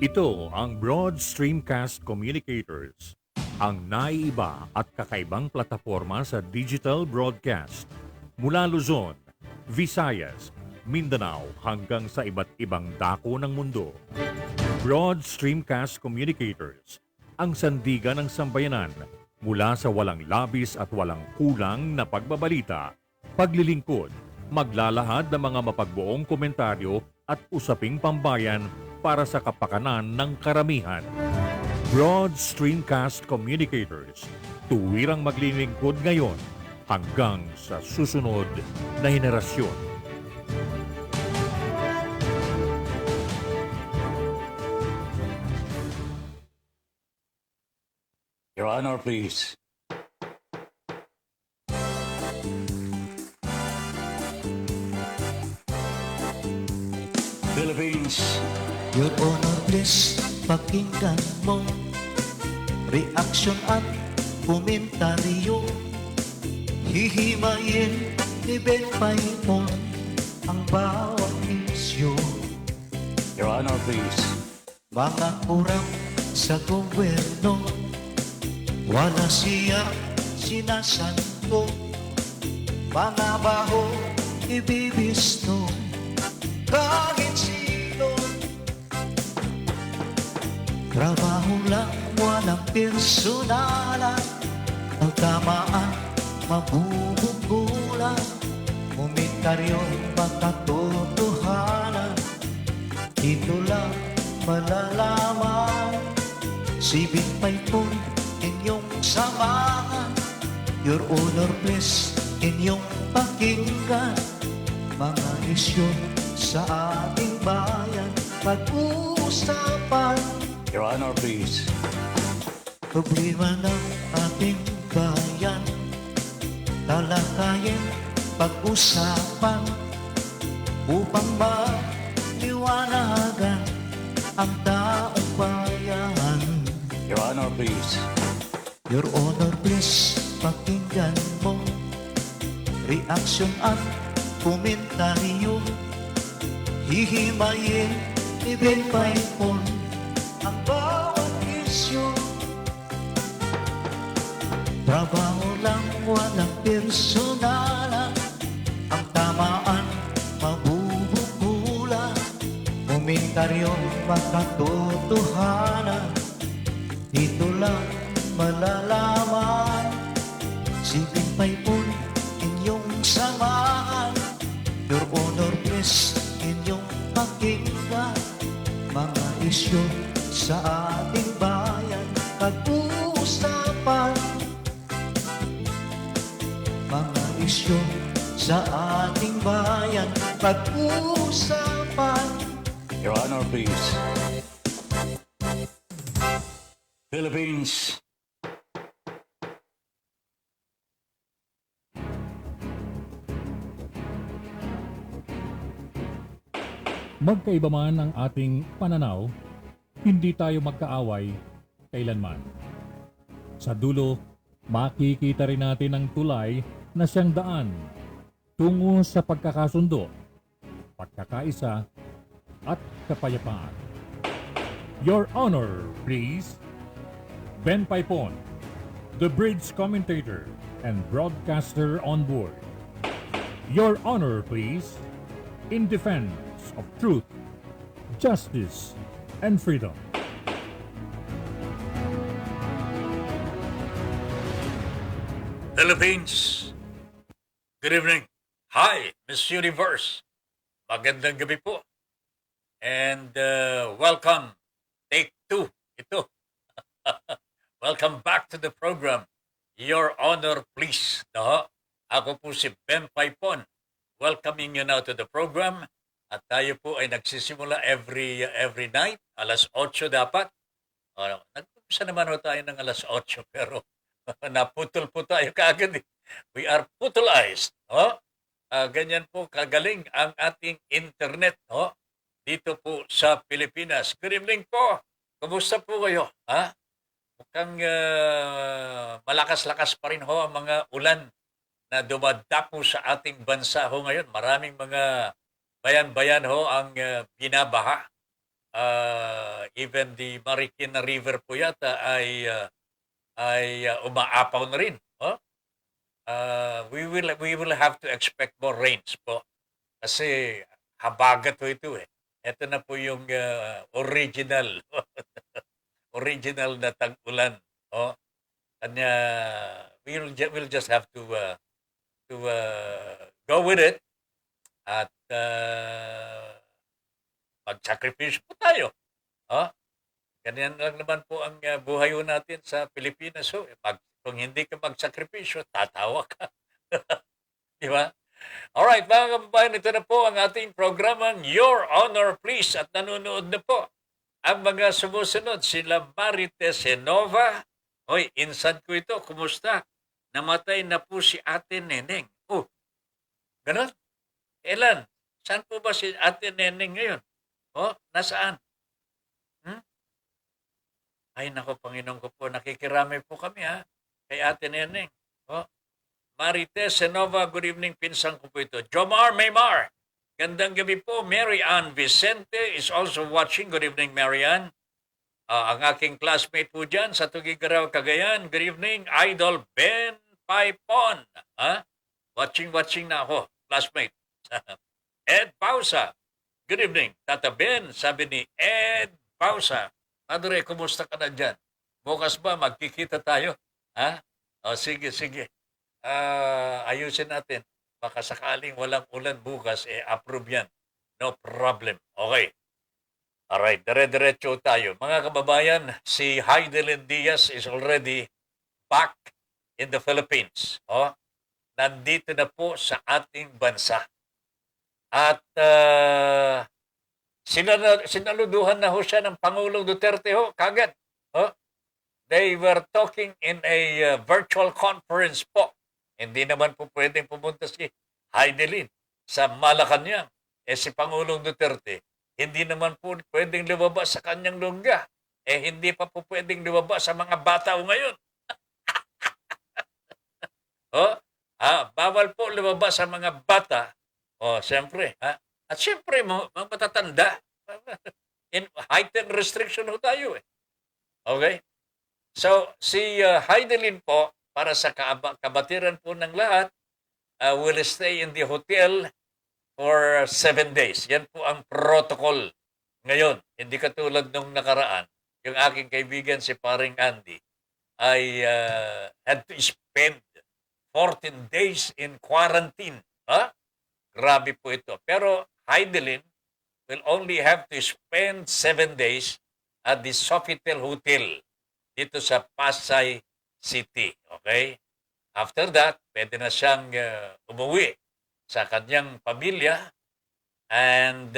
Ito ang Broad Streamcast Communicators, ang naiiba at kakaibang plataforma sa digital broadcast. Mula Luzon, Visayas, Mindanao hanggang sa iba't ibang dako ng mundo. Broad Streamcast Communicators, ang sandigan ng sambayanan mula sa walang labis at walang kulang na pagbabalita, paglilingkod, maglalahad ng mga mapagbuong komentaryo at usaping pambayan para sa kapakanan ng karamihan. Broad Streamcast Communicators, tuwirang maglilingkod ngayon hanggang sa susunod na henerasyon. Your Honor, please. Philippines. Your Honor, please, pakinggan mo reaksyon at komentaryo. Hihimayin ni Ben Paimon ang bawat isyu. Your Honor, please. Mga kurang sa gobyerno, wala siya sinasanto. Mga baho ibibisto kahit sino. Trabaho lang, walang personalan. Pagkamaan, mabubunggulan. Komentaryo'y makatotohanan. Dito lang malalaman. Si Big po inyong samahan. Your Honor, please, inyong pakinggan. Mga isyu sa ating bayan pag-uusapan. Your Honor, please. Problema ng ating bayan talakayin, pag-usapan upang maliwanagan ang taong bayan. Your Honor, please. Your Honor, please, pakinggan mo reaksyon at komentaryo. Hihimayin ni Ben Paimon ang bawat isyu. Trabaho lang, walang personalan. Ang tamaan, mabubunggulan. Komentaryo'y makatotohanan. Dito lang malalaman. Si Ben Paimon inyong samahan. Your Honor, please, inyong pakinggan. Mga isyu sa ating bayan pag-uusapan. Mga isyu sa ating bayan pag-uusapan. Your Honor, please. Philippines. Magkaiba man ang ating pananaw, hindi tayo magkaaway kailanman. Sa dulo, makikita rin natin ang tulay na siyang daan tungo sa pagkakasundo, pagkakaisa, at kapayapaan. Your Honor, please. Ben Paipon, the bridge commentator and broadcaster on board. Your Honor, please. In defense of truth, justice, and freedom. Philippines. Good evening. Hi, Miss Universe. Magandang gabi po. And welcome. Take 2. Ito. Welcome back to the program. Your Honor, please. Ako po si Ben Paipon. Welcoming you now to the program. At tayo po ay nagsisimula every night. Alas 8 dapat. Nagpumisa naman ho tayo ng alas 8 pero naputol po tayo kaagad. We are putulized. Ganyan po kagaling ang ating internet dito po sa Pilipinas. Good evening po. Kumusta po kayo? Mukhang malakas-lakas pa rin ang mga ulan na dumadapo sa ating bansa ngayon. Maraming mga bayan-bayan ho ang binabaha. Even the Marikina River po yata ay umaapaw na rin. Oh? We will have to expect more rains po kasi habagat ho ito eh. Ito na po yung original original na tag-ulan. Oh, kanya we'll just have to go with it at magsakripisyo po tayo. Oh, ganyan lang naman po ang buhay ho natin sa Pilipinas. So, kung hindi ka magsakripisyo, tatawa ka. Di ba? Alright, mga kababayan, ito na po ang ating programang Your Honor Please at nanonood na po ang mga sumusunod. Sila Marites Senova. Hoy, insan ko ito. Kumusta? Namatay na po si Ate Neneng. Oh, ganun? Elan, saan po ba si Ate Neneng ngayon? Oh, nasaan? Hmm? Ay, nako, Panginoon ko po, nakikirami po kami ha, kay Ate Neneng. Oh, Marites Senova, good evening, pinsang ko po ito. Jomar Maymar, gandang gabi po. Mary Ann Vicente is also watching. Good evening, Mary Ann. Ang aking classmate po dyan sa Tugigaraw, Cagayan. Good evening, Idol Ben Paipon. Ha? Watching na ako, classmate. Ed Pausa. Good evening, Tata Ben, sabi ni Ed Pausa. Padre, kumusta ka na dyan? Bukas ba magkikita tayo? Ha? O, sige. Ayusin natin. Baka sakaling walang ulan bukas, approve yan. No problem. Okay. Alright, dire-diretso tayo. Mga kababayan, si Heidelin Diaz is already back in the Philippines. Oh, nandito na po sa ating bansa. At sinaluduhan na ho siya ng Pangulong Duterte ho, kagad. Oh, they were talking in a virtual conference po. Hindi naman po pwedeng pumunta si Heidelin sa Malacanang. Si Pangulong Duterte, hindi naman po pwedeng lumabas sa kanyang lungga. Hindi pa po pwedeng lumabas sa mga bata ngayon. Oh, bawal po lumabas sa mga bata. Siyempre. At siyempre, mga matatanda. In heightened restriction ho tayo eh. Okay? So, si Heidelin po, para sa kabatiran po ng lahat, will stay in the hotel for 7 days. Yan po ang protocol ngayon. Hindi katulad nung nakaraan. Yung aking kaibigan si Paring Andy ay had to spend 14 days in quarantine. Grabe po ito. Pero Heidelin will only have to spend 7 days at the Sofitel Hotel dito sa Pasay City. Okay? After that, pwede na siyang umuwi sa kanyang pamilya and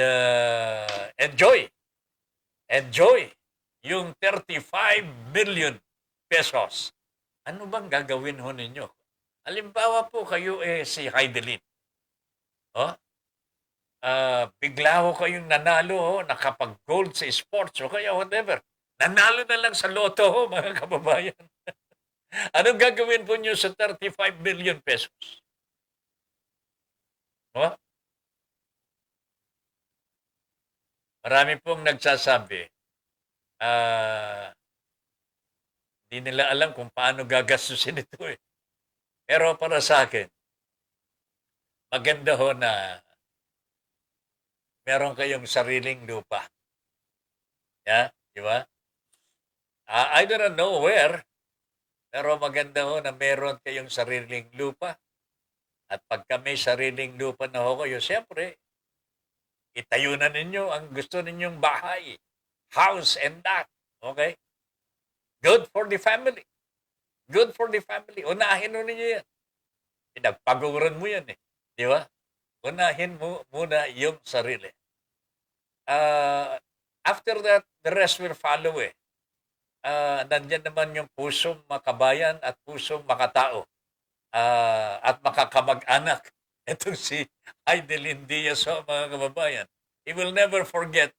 enjoy yung 35 million pesos. Ano bang gagawin ho ninyo? Halimbawa po kayo si Heidelin. Bigla ho kayong nanalo, nakapag-gold sa sports o kaya whatever. Nanalo na lang sa loto ho, mga kababayan. Anong gagawin po nyo sa 35 million pesos? Marami pong nagsasabi, hindi nila alam kung paano gagastusin ito eh. Pero para sa akin, maganda ho na meron kayong sariling lupa. Yeah, di ba? I don't know where, pero maganda ho na meron kayong sariling lupa. At pagka may sariling lupa na ho kayo, siyempre, itayo na ninyo ang gusto ninyong bahay, house and that. Okay? Good for the family. Good for the family. Unahin mo ninyo yan. Pinagpaguran mo yan eh. Di ba? Unahin mo muna yung sarili. After that, the rest will follow eh. Nandyan naman yung pusong makabayan at pusong makatao. At makakamag-anak. Itong si Heidelin Diaz, mga kababayan. He will never forget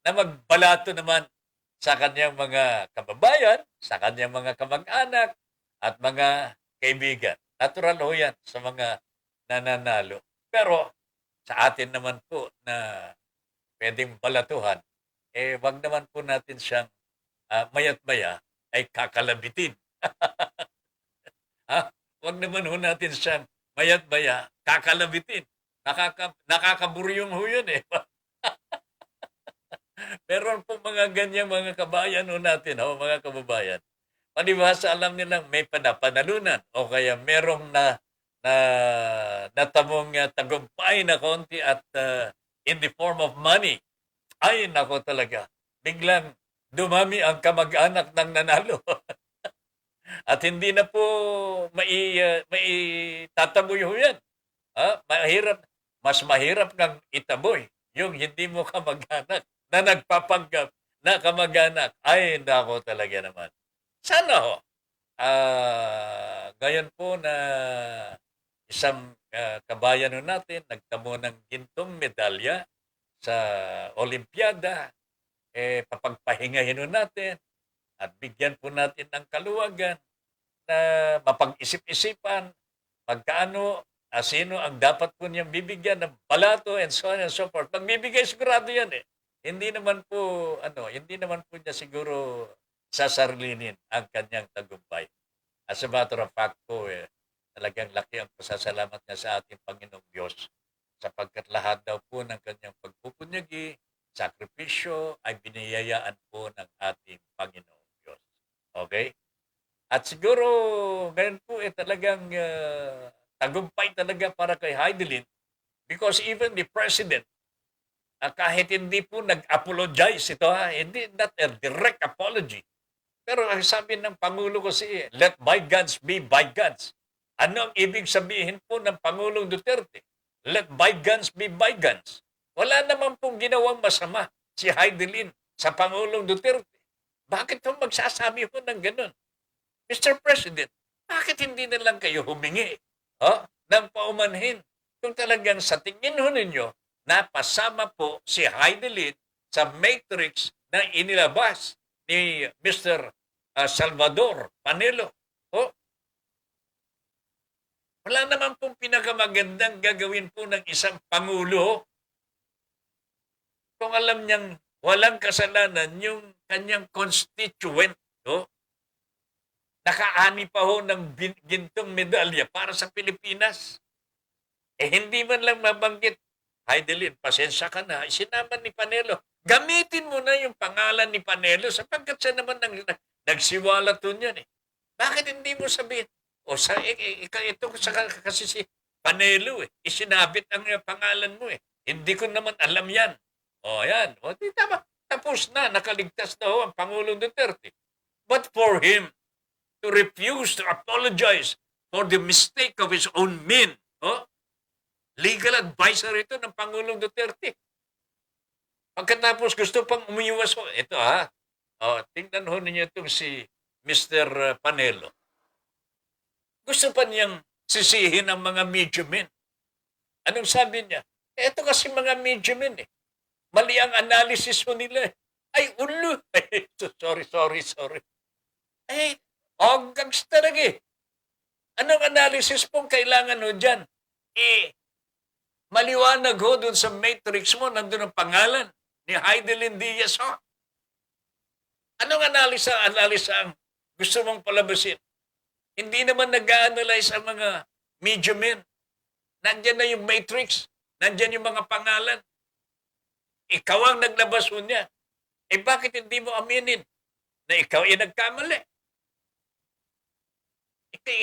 na magbalato naman sa kanyang mga kababayan, sa kanyang mga kamag-anak, at mga kaibigan. Natural ho yan sa mga nananalo. Pero sa atin naman po na pwedeng balatuhan, wag naman po natin siyang maya't maya ay kakalabitin. Ha? Wag naman ho natin siyang maya't maya kakalabitin. Nakakaburyong ho yun eh. Meron po mga ganyan mga kabayan ho natin, mga kababayan. Palibhasa alam nilang may panalunan o kaya merong na natamong tagumpay na konti at in the form of money. Ay, nako talaga. Biglang dumami ang kamag-anak ng nanalo. At hindi na po tataboy ho yan. Mas mahirap kang itaboy yung hindi mo kamag-anak na nagpapanggap na kamag-anak. Ay, nako talaga naman. Sana ho. Gayon po na isang kabayan ho natin nagtamo ng gintong medalya sa Olimpiada, papagpahingahin ho natin at bigyan po natin ng kaluwagan na mapag-isip-isipan magkaano, sino ang dapat po niyang bibigyan ng balato and so on and so forth. Magbibigay sigurado yan eh. Hindi naman po niya siguro sasarlinin ang kanyang tagumpay. As a matter of fact po, talagang laki ang pasasalamat niya sa ating Panginoong Diyos sapagkat lahat daw po ng kanyang pagpupunyagi, sakripisyo ay biniyayaan po ng ating Panginoong Diyos. Okay? At siguro ngayon po talagang tagumpay talaga para kay Heidelin because even the President, kahit hindi po nag-apologize ito, hindi, not a direct apology. Pero ang sabi ng Pangulo kasi, let bygones be bygones. Ano ang ibig sabihin po ng Pangulong Duterte? Let bygones be bygones. Wala naman pong ginawang masama si Heidelin sa Pangulong Duterte. Bakit po magsasabi po ng ganun? Mr. President, bakit hindi na lang kayo humingi ng paumanhin kung talagang sa tingin ho ninyo napasama po si Heidelin sa matrix na inilabas ni Mr. Salvador Panelo. Wala naman pong pinakamagandang gagawin po ng isang Pangulo kung alam niyang walang kasalanan yung kanyang constituent. Nakaani pa ho ng gintong medalya para sa Pilipinas. Hindi man lang mabanggit, Heidelin, pasensya ka na, sinama ni Panelo. Gamitin mo na yung pangalan ni Panelo sapagkat siya naman nagsiwala to niyan eh. Bakit hindi mo sabihin? Ito kasi si Panelo eh. Isinabit ang pangalan mo eh. Hindi ko naman alam yan. Yan. Di tama. Tapos na. Nakaligtas na ho ang Pangulong Duterte. But for him to refuse to apologize for the mistake of his own men, legal advisor ito ng Pangulong Duterte. Pagkatapos gusto pang umiwas ho. Ito tingnan ho ninyo itong si Mr. Panelo. Gusto pa niyang sisihin ang mga media men. Anong sabi niya? Ito kasi mga media men eh. Mali ang analysis mo nila eh. Ay, ulo. Sorry. Gags talaga eh. Anong analysis pong kailangan ho dyan? Maliwanag ho dun sa matrix mo, nandun ang pangalan ni Heidelin Diaz ho. Anong analisa ang gusto mong palabasin? Hindi naman nag-a-analyze ang mga media men. Nandyan na yung matrix. Nandyan yung mga pangalan. Ikaw ang naglabas mo niya. Bakit hindi mo aminin na ikaw ay nagkamali?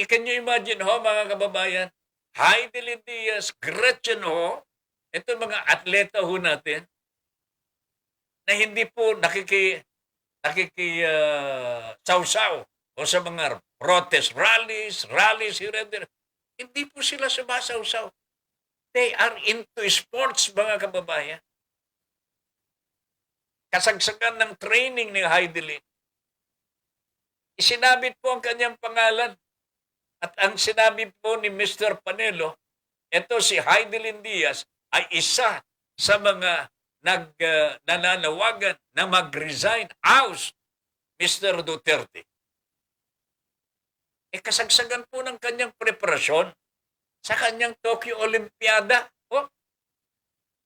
Can you imagine mga kababayan? Heidelin Diaz, Gretchen ito mga atleta natin na hindi po sausaw o sa mga protest rallies, hindi po sila sumasawsaw. They are into sports, mga kababayan. Kasagsagan ng training ni Heidelin. Isinabit po ang kanyang pangalan. At ang sinabi po ni Mr. Panelo, ito si Heidelin Diaz ay isa sa mga nananawagan na mag-resign oust Mr. Duterte. Kasagsagan po ng kanyang preparasyon sa kanyang Tokyo Olympiada.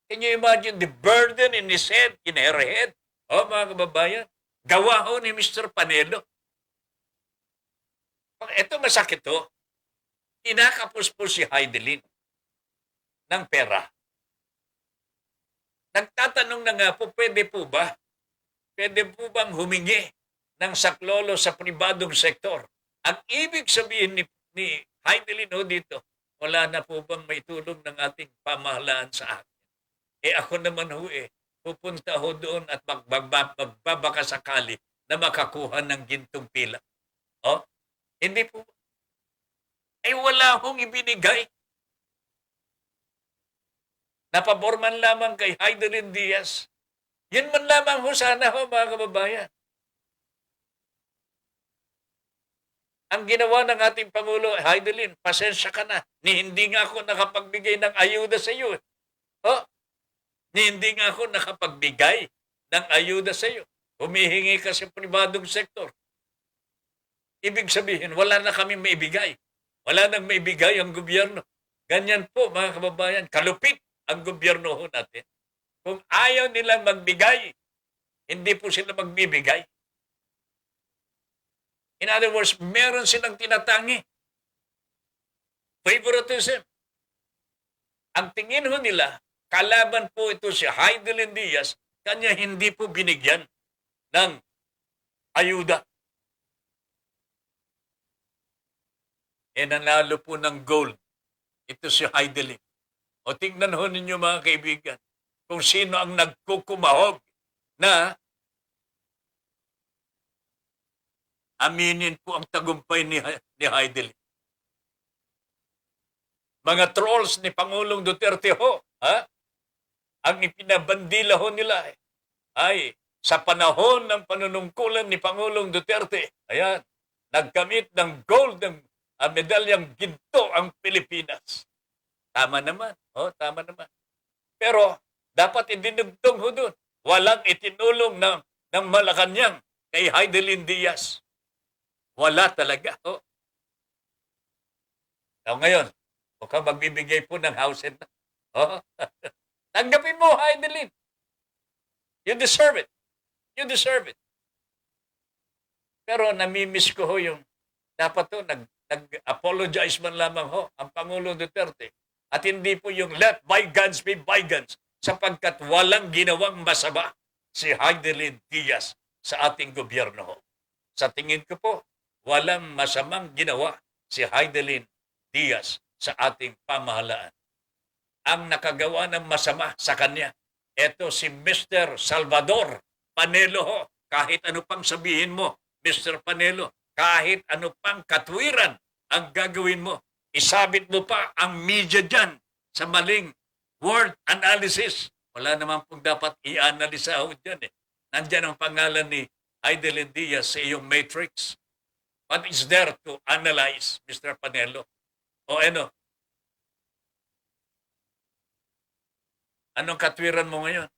Can you imagine the burden in his head, in her head? Oh, mga kababayan, gawa ho ni Mr. Panelo. Ito masakit ho. Inakapuspos si Heidelin ng pera. Nagtatanong na nga po, pwede po ba? Pwede po bang humingi ng saklolo sa pribadong sektor? Ang ibig sabihin ni Heidelin ho dito, wala na po bang may tulong ng ating pamahalaan sa akin? Ako naman ho pupunta ho doon at magbabaka sakali na makakuha ng gintong pila. Oh, hindi po. Wala hong ibinigay. Napaborman lamang kay Heidelin Diaz. Yun man lamang ho sana ho, mga kababayan. Ang ginawa ng ating Pangulo, Heidelin, pasensya ka na. Hindi nga ako nakapagbigay ng ayuda sa iyo. Oh, hindi nga ako nakapagbigay ng ayuda sa iyo. Humihingi ka sa pribadong sektor. Ibig sabihin, wala na kami maibigay. Wala nang maibigay ang gobyerno. Ganyan po, mga kababayan, kalupit ang gobyerno ho natin. Kung ayaw nilang magbigay, hindi po sila magbibigay. In other words, meron silang tinatangi. Favoritism. Ang tingin ho nila, kalaban po ito si Heidelin Diaz, kanya hindi po binigyan ng ayuda. Nanalo po ng gold. Ito si Heidelin. O tingnan ho ninyo mga kaibigan, kung sino ang nagkukumahog na aminin po ang tagumpay ni Heidelin. Mga trolls ni Pangulong Duterte ho, ang ipinabandila ho nila ay sa panahon ng panunungkulan ni Pangulong Duterte, ayan, nagkamit ng gold, ng medalyang ginto ang Pilipinas. Tama naman. Tama naman. Pero dapat idinugtong ho doon. Walang itinulong ng Malacanang kay Heidelin Diaz. Wala talaga. Ngayon, mukhang magbibigay po ng house and tanggapin mo, Heidelin. You deserve it. You deserve it. Pero namimiss ko ho yung dapat to nag-apologize man lamang ho ang Pangulo Duterte. At hindi po yung let bygones be bygones sapagkat walang ginawang masama si Heidelin Diaz sa ating gobyerno ho. Sa tingin ko po, walang masamang ginawa si Heidelin Diaz sa ating pamahalaan. Ang nakagawa ng masama sa kanya, eto si Mr. Salvador Panelo ho. Kahit ano pang sabihin mo, Mr. Panelo, kahit ano pang katwiran ang gagawin mo, isabit mo pa ang media dyan sa maling word analysis. Wala naman pong dapat i-analisa ho dyan Nandyan ang pangalan ni Heidelin Diaz sa iyong matrix. What is there to analyze, Mr. Panelo? O ano? Anong katwiran mo ngayon?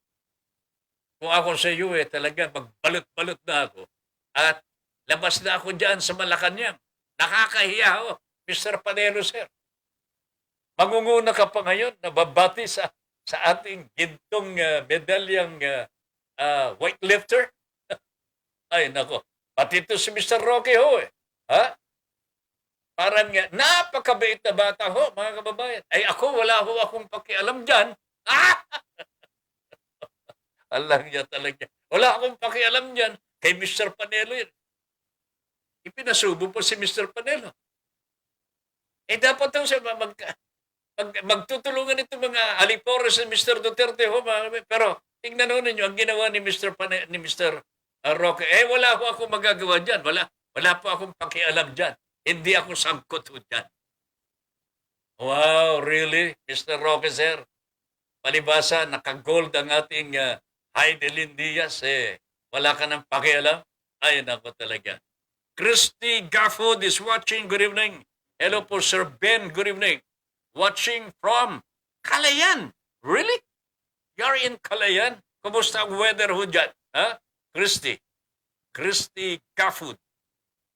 Kung ako sa iyo talaga magbalot-balot na ako at labas na ako dyan sa Malacanang. Nakakahiya ho, Mr. Panelo, sir. Mangunguna ka pa ngayon na babati sa ating gintong medalyang weightlifter? Ay, nako. Pati ito si Mr. Roque ho Parang napakabait na bata ho, mga kababayan. Wala ho akong pakialam dyan. Alam niya talaga. Wala akong pakialam dyan. Kay Mr. Panelo yun. Ipinasubo po si Mr. Panelo. Dapat daw siya magtutulungan ito mga alipores ni Mr. Duterte ho. Pero tingnan ho ninyo ang ginawa ni Mr. Roque. Wala ho akong magagawa dyan. Wala po akong pakialam dyan. Hindi ako sangkot ho dyan. Wow, really? Mr. Roque, sir? Palibasa, nakagold ang ating Heidelin Diaz. Wala ka ng pakialam? Ay, nako talaga. Christy Gafford is watching. Good evening. Hello po, Sir Ben. Good evening. Watching from Calayan. Really? You're in Calayan? Kumusta ang weather ho dyan? Christy Gafford.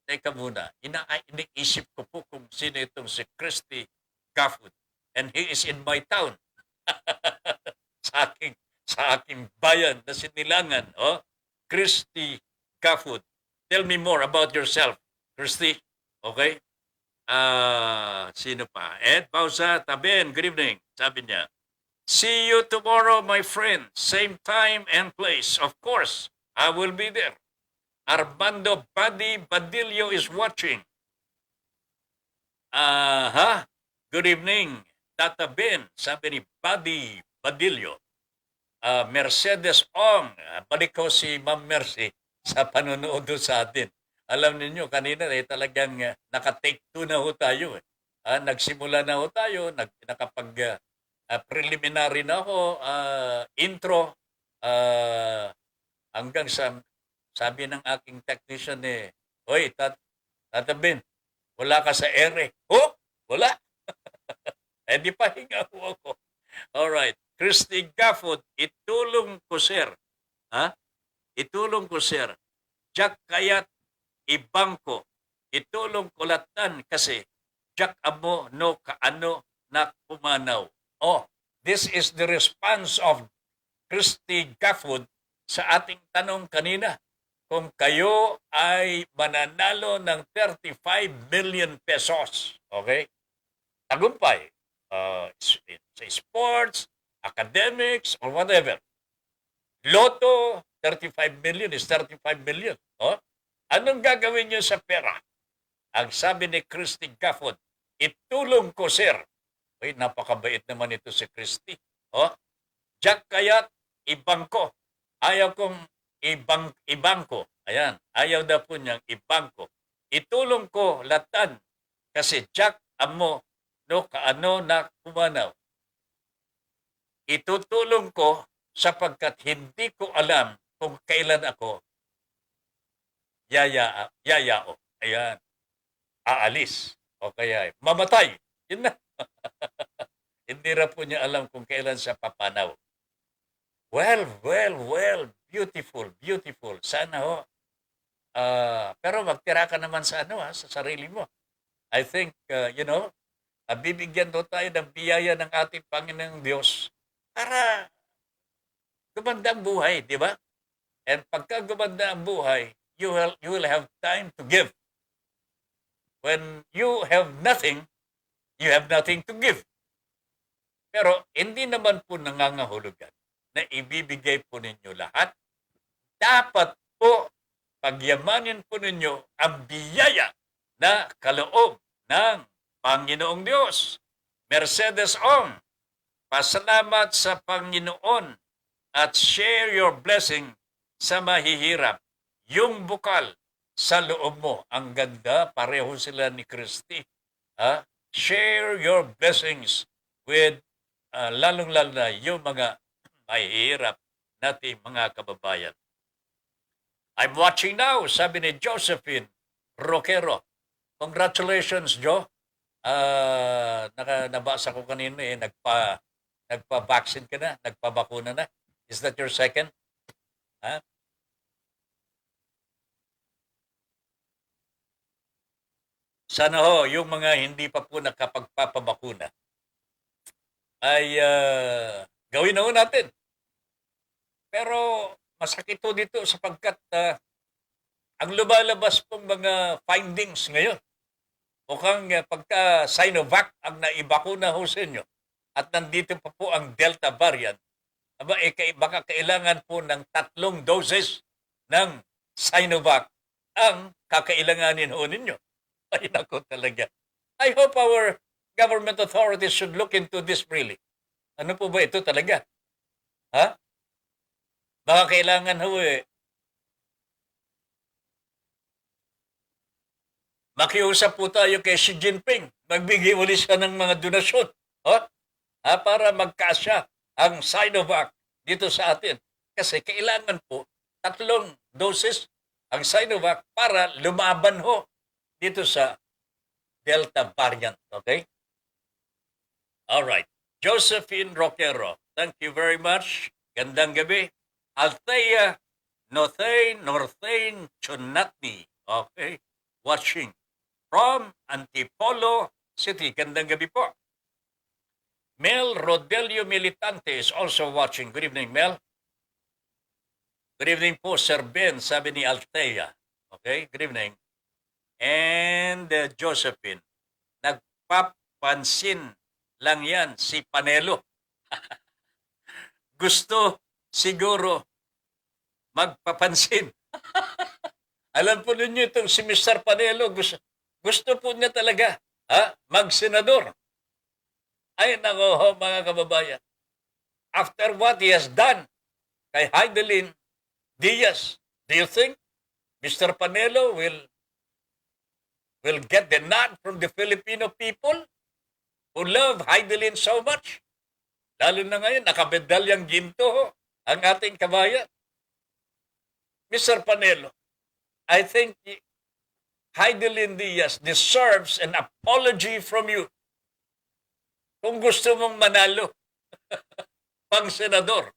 Teka muna. Iniisip ko po kung sino itong si Christy Gafford. And he is in my town. sa aking bayan na sinilangan. Oh, Christy Gafud. Tell me more about yourself, Christy. Okay? Sino pa? Ed Bausa Taben, good evening. Sabi niya, see you tomorrow, my friend. Same time and place. Of course, I will be there. Armando Buddy Badillo is watching. Good evening, Tata Ben. Sabi ni Buddy Badillo. Mercedes Ong. Balik ko si Ma'am Mercy sa panonood sa atin. Alam niyo kanina talagang naka-take 2 na ho tayo. Nagsimula na ho tayo, nakapag preliminary na ho, intro, hanggang sa sabi ng aking technician Hoy, Tata Ben, wala ka sa ere. Oh, wala. Di pa hinga ho ako. Alright. Christy Gafford, itulong ko sir. Itulong ko sir. Jack kayat ibangko. Itulong ko latan kasi Jack amo no kaano na kumanaw. Oh, this is the response of Christy Gafford sa ating tanong kanina. Kung kayo ay mananalo ng 35 million pesos, okay? Tagumpay. Sa sports, academics, or whatever. Lotto, 35 million is 35 million. Oh? Anong gagawin nyo sa pera? Ang sabi ni Christy Gafford, itulong ko, sir. Uy, napakabait naman ito si Christy. Oh? Jack kayat, ibangko. Ayaw kong ibangko. Ayan, ayaw na po niyang ibangko. Itulong ko latan kasi Jack amo no kaano na kumanaw. Itutulong ko sapagkat hindi ko alam kung kailan ako yayao. Ayan. Aalis. O kaya mamatay. Yun na. Hindi na po niya alam kung kailan siya papanaw. Well. Beautiful. Sana ho. Pero magtira ka naman sa sa sarili mo. I think, bibigyan do tayo ng biyaya ng ating Panginoong Diyos para gumanda ang buhay, di ba? And pagka gumanda ang buhay, you will have time to give. When you have nothing, you have nothing to give. Pero hindi naman po nangangahulugan na ibibigay po ninyo lahat. Dapat po pagyamanin po ninyo ang biyaya na kaloob ng Panginoong Diyos. Mercedes Ong, pasalamat sa Panginoon at share your blessing sa mahihirap. Yung bukal sa loob mo. Ang ganda, pareho sila ni Christy. Share your blessings with lalong-lalo na yung mga mahihirap nating mga kababayan. I'm watching now, sabi ni Josephine Roquero. Congratulations, Jo. Nabasa ko kanina nagpa-vaccine ka na, nagpabakuna na. Is that your second? Sana ho, yung mga hindi pa po nakapagpapabakuna ay gawin na ho natin. Pero masakit ho dito sapagkat ang lumalabas pong mga findings ngayon, mukhang pagka Sinovac ang naibakuna ho sa inyo at nandito pa po ang Delta variant, baka kailangan po ng 3 doses ng Sinovac ang kakailanganin ho ninyo. Ay, nako talaga. I hope our government authorities should look into this really. Ano po ba ito talaga? Baka kailangan ho makiusap po tayo kay Xi Jinping. Magbigay ulit siya ng mga donasyon. Para magkasya ang Sinovac dito sa atin. Kasi kailangan po 3 doses ang Sinovac para lumaban ho dito sa Delta variant. Okay? Alright. Josephine Roquero, thank you very much. Gandang gabi. Althea Northane Chunatni. Okay? Watching from Antipolo City. Gandang gabi po. Mel Rodelio Militante is also watching. Good evening, Mel. Good evening po, Sir Ben, sabi ni Althea. Okay, good evening. And Josephine, nagpapansin lang yan si Panelo. Gusto siguro magpapansin. Alam po ninyo itong si Mr. Panelo, gusto po niya talaga magsenador. Ay nako ho, mga kababayan. After what he has done kay Heidelin Diaz, do you think Mr. Panelo will get the nod from the Filipino people who love Heidelin so much? Lalo na ngayon, nakabedalyang ginto ho, ang ating kabayan. Mr. Panelo, I think Heidelin Diaz deserves an apology from you. Kung gusto mong manalo pang senador,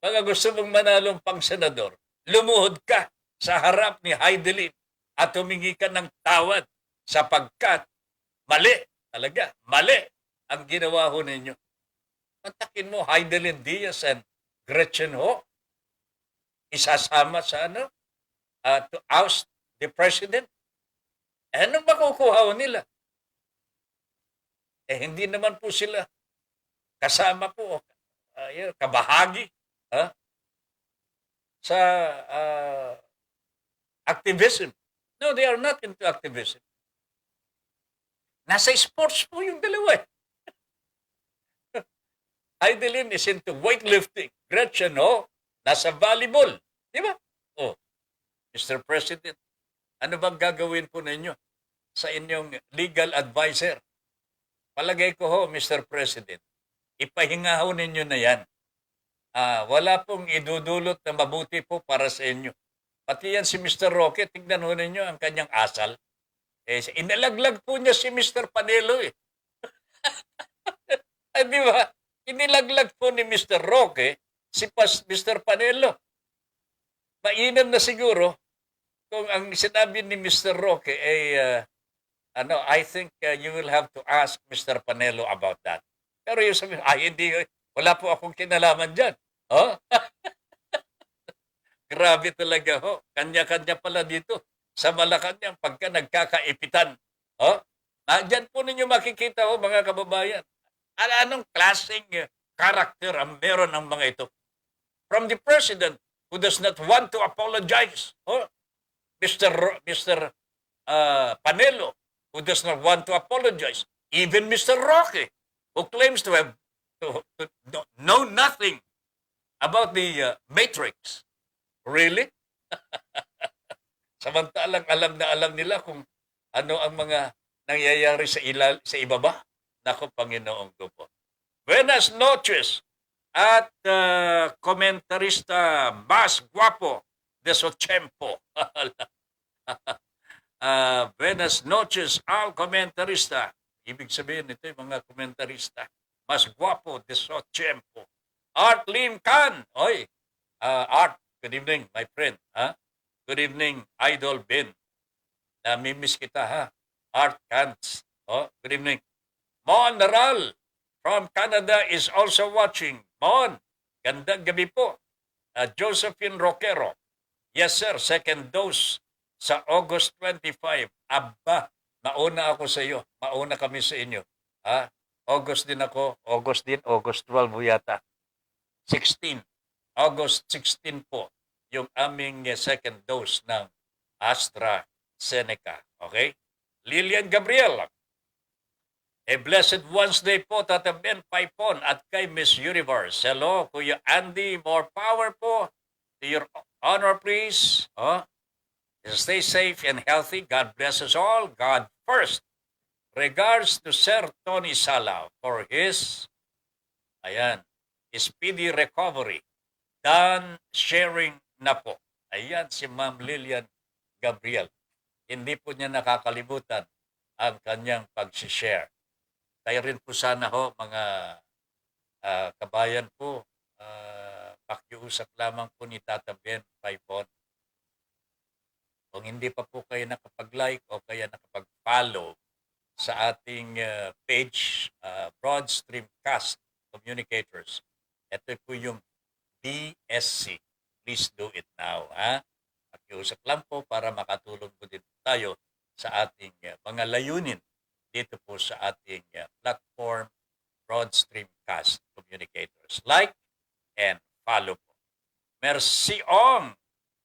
pag gusto mong manalong pang senador, lumuhod ka sa harap ni Heidelin at humingi ka ng tawad sapagkat mali, talaga, mali ang ginawa ho ninyo. Kontakin mo Heidelin Diaz and Gretchen Ho, isasama sa to oust the president. Anong makukuha ho nila? Hindi naman po sila kasama po, kabahagi sa activism. No, they are not into activism. Nasa sports po yung dalawa. Heidelin is into weightlifting. Gretchen, nasa volleyball. Di ba? Mr. President, ano bang gagawin po ninyo sa inyong legal advisor? Palagay ko ho, Mr. President, ipahinga ho ninyo na yan. Wala pong idudulot na mabuti po para sa inyo. Pati yan si Mr. Roque, tingnan ho ninyo ang kanyang asal. Inalaglag po niya si Mr. Panelo eh. Ay, di ba? Inilaglag po ni Mr. Roque si Mr. Panelo. Mainam na siguro kung ang sinabi ni Mr. Roque ay I think you will have to ask Mr. Panelo about that. Pero yung sabi, hindi, wala po akong kinalaman dyan. Grabe talaga ho. Kanya-kanya pala dito sa Malacanang pagka nagkakaipitan. Diyan po ninyo makikita ho, mga kababayan. Anong klaseng character ang meron ng mga ito? From the president who does not want to apologize. Mr. Panelo, who does not want to apologize. Even Mr. Roque, who claims to have to know nothing about the Matrix. Really? Samantalang alam nila kung ano ang mga nangyayari sa ibaba. Nako, Panginoong ko po. Buenas noches at komentarista mas guapo de Sochempo. Buenas noches al komentarista. Ibig sabihin ito yung mga komentarista. Mas guapo de Sochempo. Art Lim Can. Oy, Art, good evening, my friend. Good evening, Idol Ben. Namimiss kita, ha? Art Cants. Good evening. Mon Naral from Canada is also watching. Mon, gandang gabi po. Josephine Roquero. Yes, sir. Second dose sa August 25. Aba, mauna ako sa iyo. Mauna kami sa inyo. August din ako. August 12 yata. 16. August 16 po yung aming second dose ng AstraZeneca. Okay? Lilian Gabriel. A blessed Wednesday po, Tata Ben Paipon at kay Miss Universe. Hello, Kuya Andy. More power po to your honor, please. Stay safe and healthy. God bless us all. God first. Regards to Sir Tony Sala for his speedy recovery. Done sharing na po. Ayan si Ma'am Lilian Gabriel. Hindi po niya nakakalimutan ang kanyang pag-share. Kaya rin po sana ho, mga kabayan po, pakiusap lamang po ni Tata Ben Paipon. Kung hindi pa po kayo nakapag-like o kaya nakapag-follow sa ating page, Broad Streamcast Communicators. Ito po yung BSC. Please do it now. Pakiusap lang po para makatulong po din tayo sa ating mga layunin dito po sa ating platform, Broad Streamcast Communicators. Like and follow po. Merci Ong!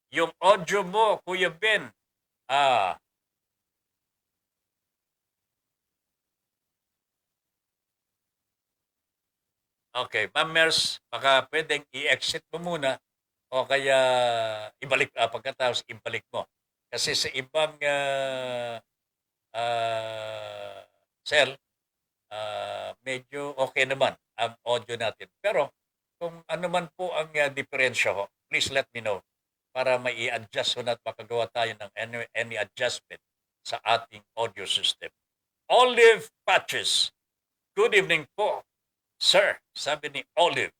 Yung audio mo, Kuya Ben. Okay, Ma'am Mers, baka pwedeng i-exit mo muna o kaya ibalik pagkatapos ibalik mo. Kasi sa ibang cell, medyo okay naman ang audio natin. Pero kung ano man po ang diferensya ho, please let me know para may i-adjust ho at makagawa tayo ng any adjustment sa ating audio system. Olive Patches, good evening po. Sir, sabi ni Olive.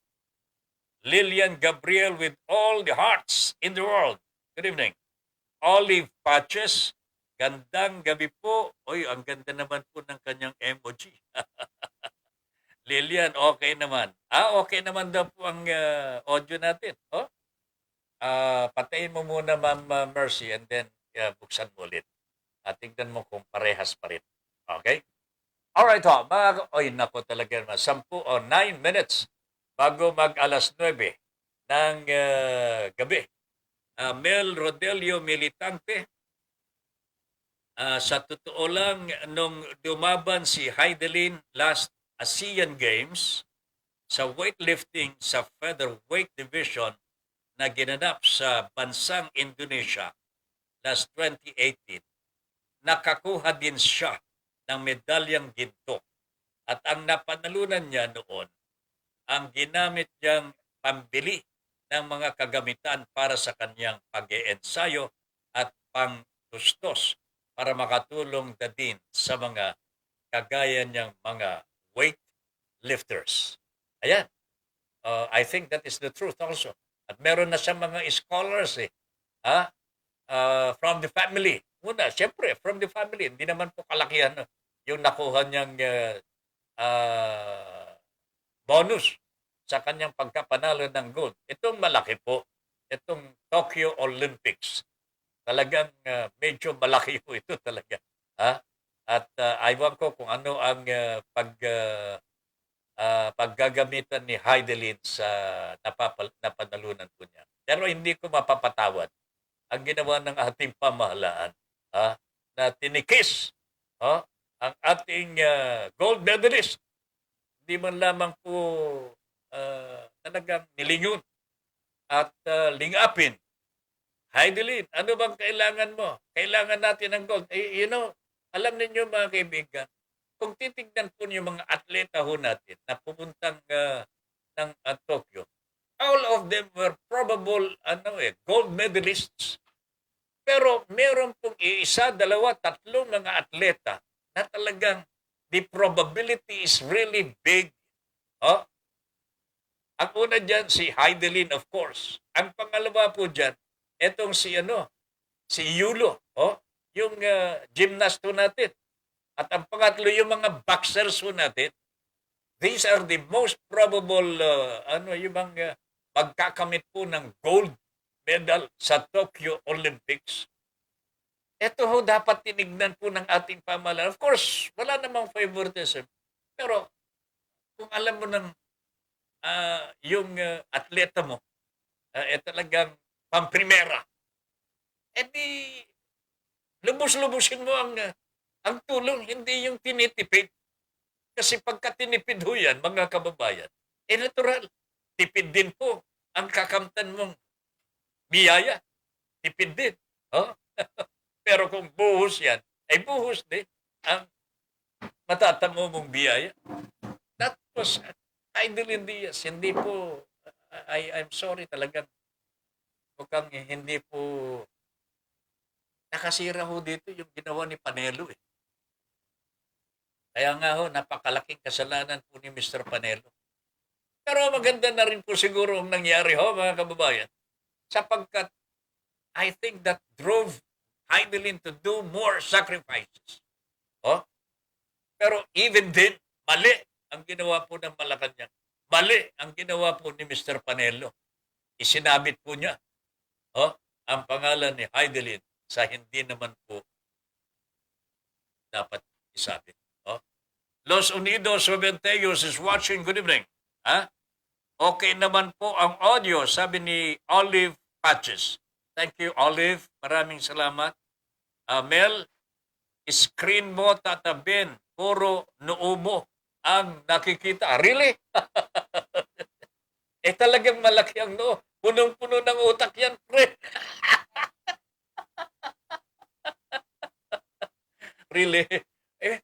Lillian Gabriel with all the hearts in the world. Good evening. Olive Patches, gandang gabi po. Oy, ang ganda naman po ng kanyang emoji. Lillian, okay naman. Okay naman daw po ang audio natin. Oh? Patayin mo muna, Ma'am Mercy, and then buksan mo ulit. Tingnan mo kung parehas pa rin. Okay? Alright ho, nako talaga naman, 10 o 9 minutes bago mag-alas 9 ng gabi. Mel Rodelio Militante, sa totoo lang, nung dumaban si Heidelin last ASEAN Games sa weightlifting sa featherweight division na ginanap sa bansang Indonesia last 2018, nakakuha din siya ng medalyang ginto. At ang napanalunan niya noon, ang ginamit niyang pambili ng mga kagamitan para sa kanyang pag-iensayo at pangtustos para makatulong na din sa mga kagaya niyang mga weightlifters. Ayan. I think that is the truth also. At meron na siyang mga scholars from the family. Una, siyempre, from the family. Hindi naman po kalakihan yung nakuha niyang bonus sa kanyang pagkapanalo ng gold. Itong malaki po, itong Tokyo Olympics. Talagang medyo malaki po ito talaga. At aywan ko kung ano ang paggagamitan ni Heidelin sa napanalunan po niya. Pero hindi ko mapapatawad ang ginawa ng ating pamahalaan na tinikis ang ating gold medalist. Hindi man lamang po talagang nilingon at lingapin. Heidelin, ano bang kailangan mo? Kailangan natin ng gold. Alam ninyo mga kaibigan, kung titignan po yung mga atleta ho natin na pumuntang ng Tokyo, all of them were probable gold medalists. Pero meron pong isa, dalawa, tatlong mga atleta na talagang the probability is really big. Ang una dyan, si Heidelin, of course. Ang pangalawa po dyan, etong si Yulo, yung gymnast po natin. At ang pangatlo, yung mga boxers po natin. These are the most probable, yung mga magkakamit po ng gold medal sa Tokyo Olympics. Ito ho dapat tinignan po ng ating pamahalaan. Of course, wala namang favoritism. Pero kung alam mo ng yung atleta mo, talagang pamprimera, edi lubos-lubusin mo ang tulong, hindi yung tinitipid. Kasi pagka tinipid ho yan, mga kababayan, natural, tipid din po ang kakamtan mong biyaya. Tipid din. Pero kung buhos yan, ay buhos din ang matatamo mong biyaya. That was Heidelin Diaz. Hindi po, I'm sorry talagang mukhang hindi po nakasira ho dito yung ginawa ni Panelo. Kaya nga ho, napakalaking kasalanan po ni Mr. Panelo. Pero maganda na rin po siguro ang nangyari ho, mga kababayan. Sapagkat I think that drove Heidelin to do more sacrifices. Pero even din, mali ang ginawa po ng Malacanang. Mali ang ginawa po ni Mr. Panelo. Isinabit po niya ang pangalan ni Heidelin sa hindi naman po dapat isabit. Los Unidos Juventeos is watching. Good evening. Okay naman po ang audio, sabi ni Olive Patches. Thank you, Olive. Maraming salamat. Mel, screen mo tatabin. Puro noo mo ang nakikita. Really? Talagang malaki ang noo. Punong-puno ng utak yan, pre. Really?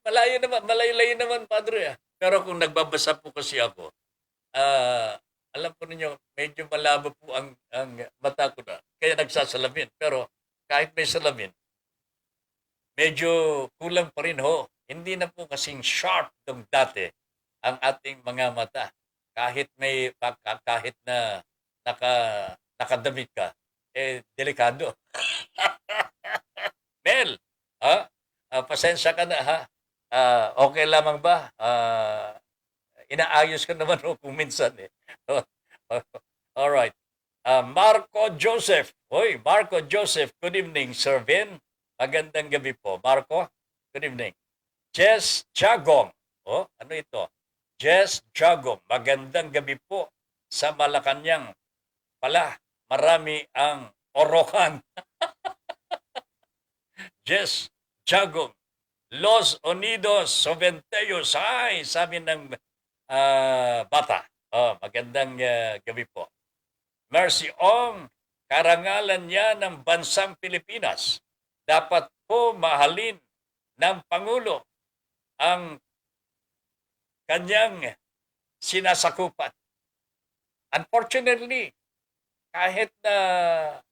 Malayo naman, Padre. Pero kung nagbabasa po kasi ako, alam po ninyo, medyo malabo po ang mata ko na. Kaya nagsasalamin. Pero kahit may salamin, medyo kulang pa rin ho. Hindi na po kasing sharp ng dati ang ating mga mata. Kahit na nakadamit ka, delikado. Mel, pasensya ka na ha. Okay lamang ba? Inaayos ka naman kung minsan eh. Alright. Marco Joseph. Hoy, Marco Joseph. Good evening, Sir Vin. Magandang gabi po. Marco, good evening. Jess Jagong. Ano ito? Jess Jagong. Magandang gabi po sa Malacanang. Pala, marami ang orokan. Jess Jagong. Los Unidos Juventeos. Ay, sabi ng bata. Magandang gabi po. Mercy Ong, karangalan niya ng bansang Pilipinas. Dapat po mahalin ng Pangulo ang kanyang sinasakupan. Unfortunately, kahit na,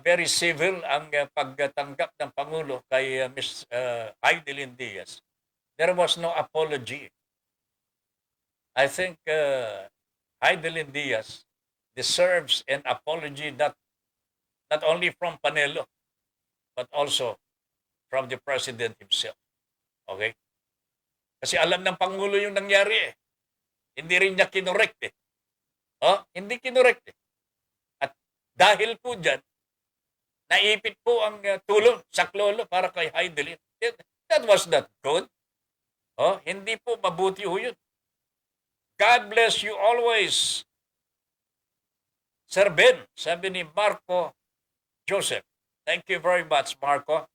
very civil ang pagtanggap ng Pangulo kay Ms. Heidelin Diaz, there was no apology. I think Heidelin Diaz deserves an apology not only from Panelo, but also from the President himself. Okay? Kasi alam ng Pangulo yung nangyari eh. Hindi rin niya kinorekt eh. Hindi kinorekt eh. At dahil po dyan, naipit po ang tulong sa klolo para kay Heidelin. That was not good. Hindi po mabuti ho yun. God bless you always, Sir Ben, sabi ni Marco Joseph. Thank you very much, Marco.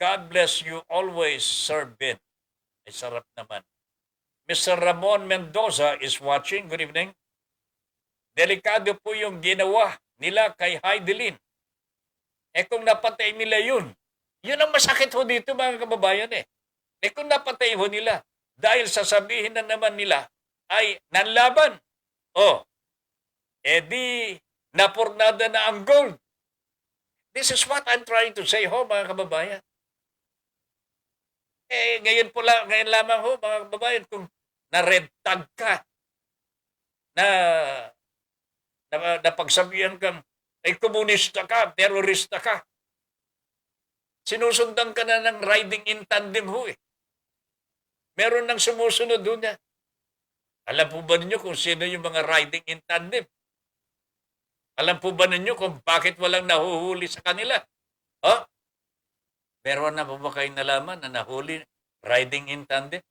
God bless you always, Sir Ben. Ay sarap naman. Mr. Ramon Mendoza is watching. Good evening. Delikado po yung ginawa nila kay Heidelin. Kung napatay nila yun ang masakit ho dito mga kababayan eh. Kung napatay ho nila, dahil sasabihin na naman nila ay nanlaban. Di napurnada na ang gold. This is what I'm trying to say ho mga kababayan. Ngayon lamang ho mga kababayan, kung na-red tag ka, na pagsabihan kang ay komunista ka, terorista ka, sinusundan ka na ng riding in tandem ho eh. Meron nang sumusunod doon niya. Alam po ba ninyo kung sino yung mga riding in tandem? Alam po ba ninyo kung bakit walang nahuhuli sa kanila? Meron na po ba kayong nalaman na nahuli riding in tandem?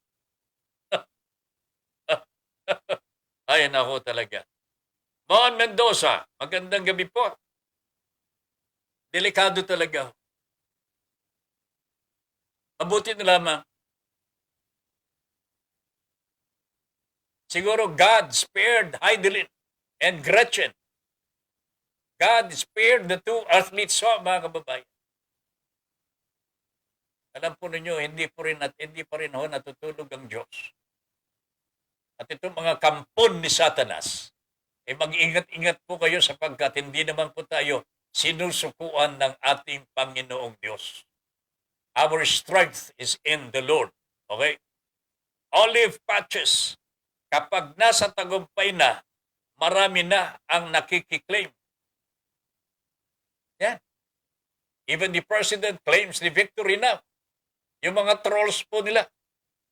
Ay, nako talaga. Mon Mendoza, magandang gabi po. Delikado talaga. Mabuti na lamang. Siguro God spared Heidelin and Gretchen. God spared the two athletes mga kababayan. Alam po ninyo, hindi pa rin ho natutulog ang Diyos. At itong mga kampon ni Satanas, mag-ingat-ingat po kayo sapagkat hindi naman po tayo sinusukuan ng ating Panginoong Diyos. Our strength is in the Lord. Okay? Olive Patches, kapag nasa tagumpay na, marami na ang nakikiklaim. Yan. Even the President claims the victory now. Yung mga trolls po nila,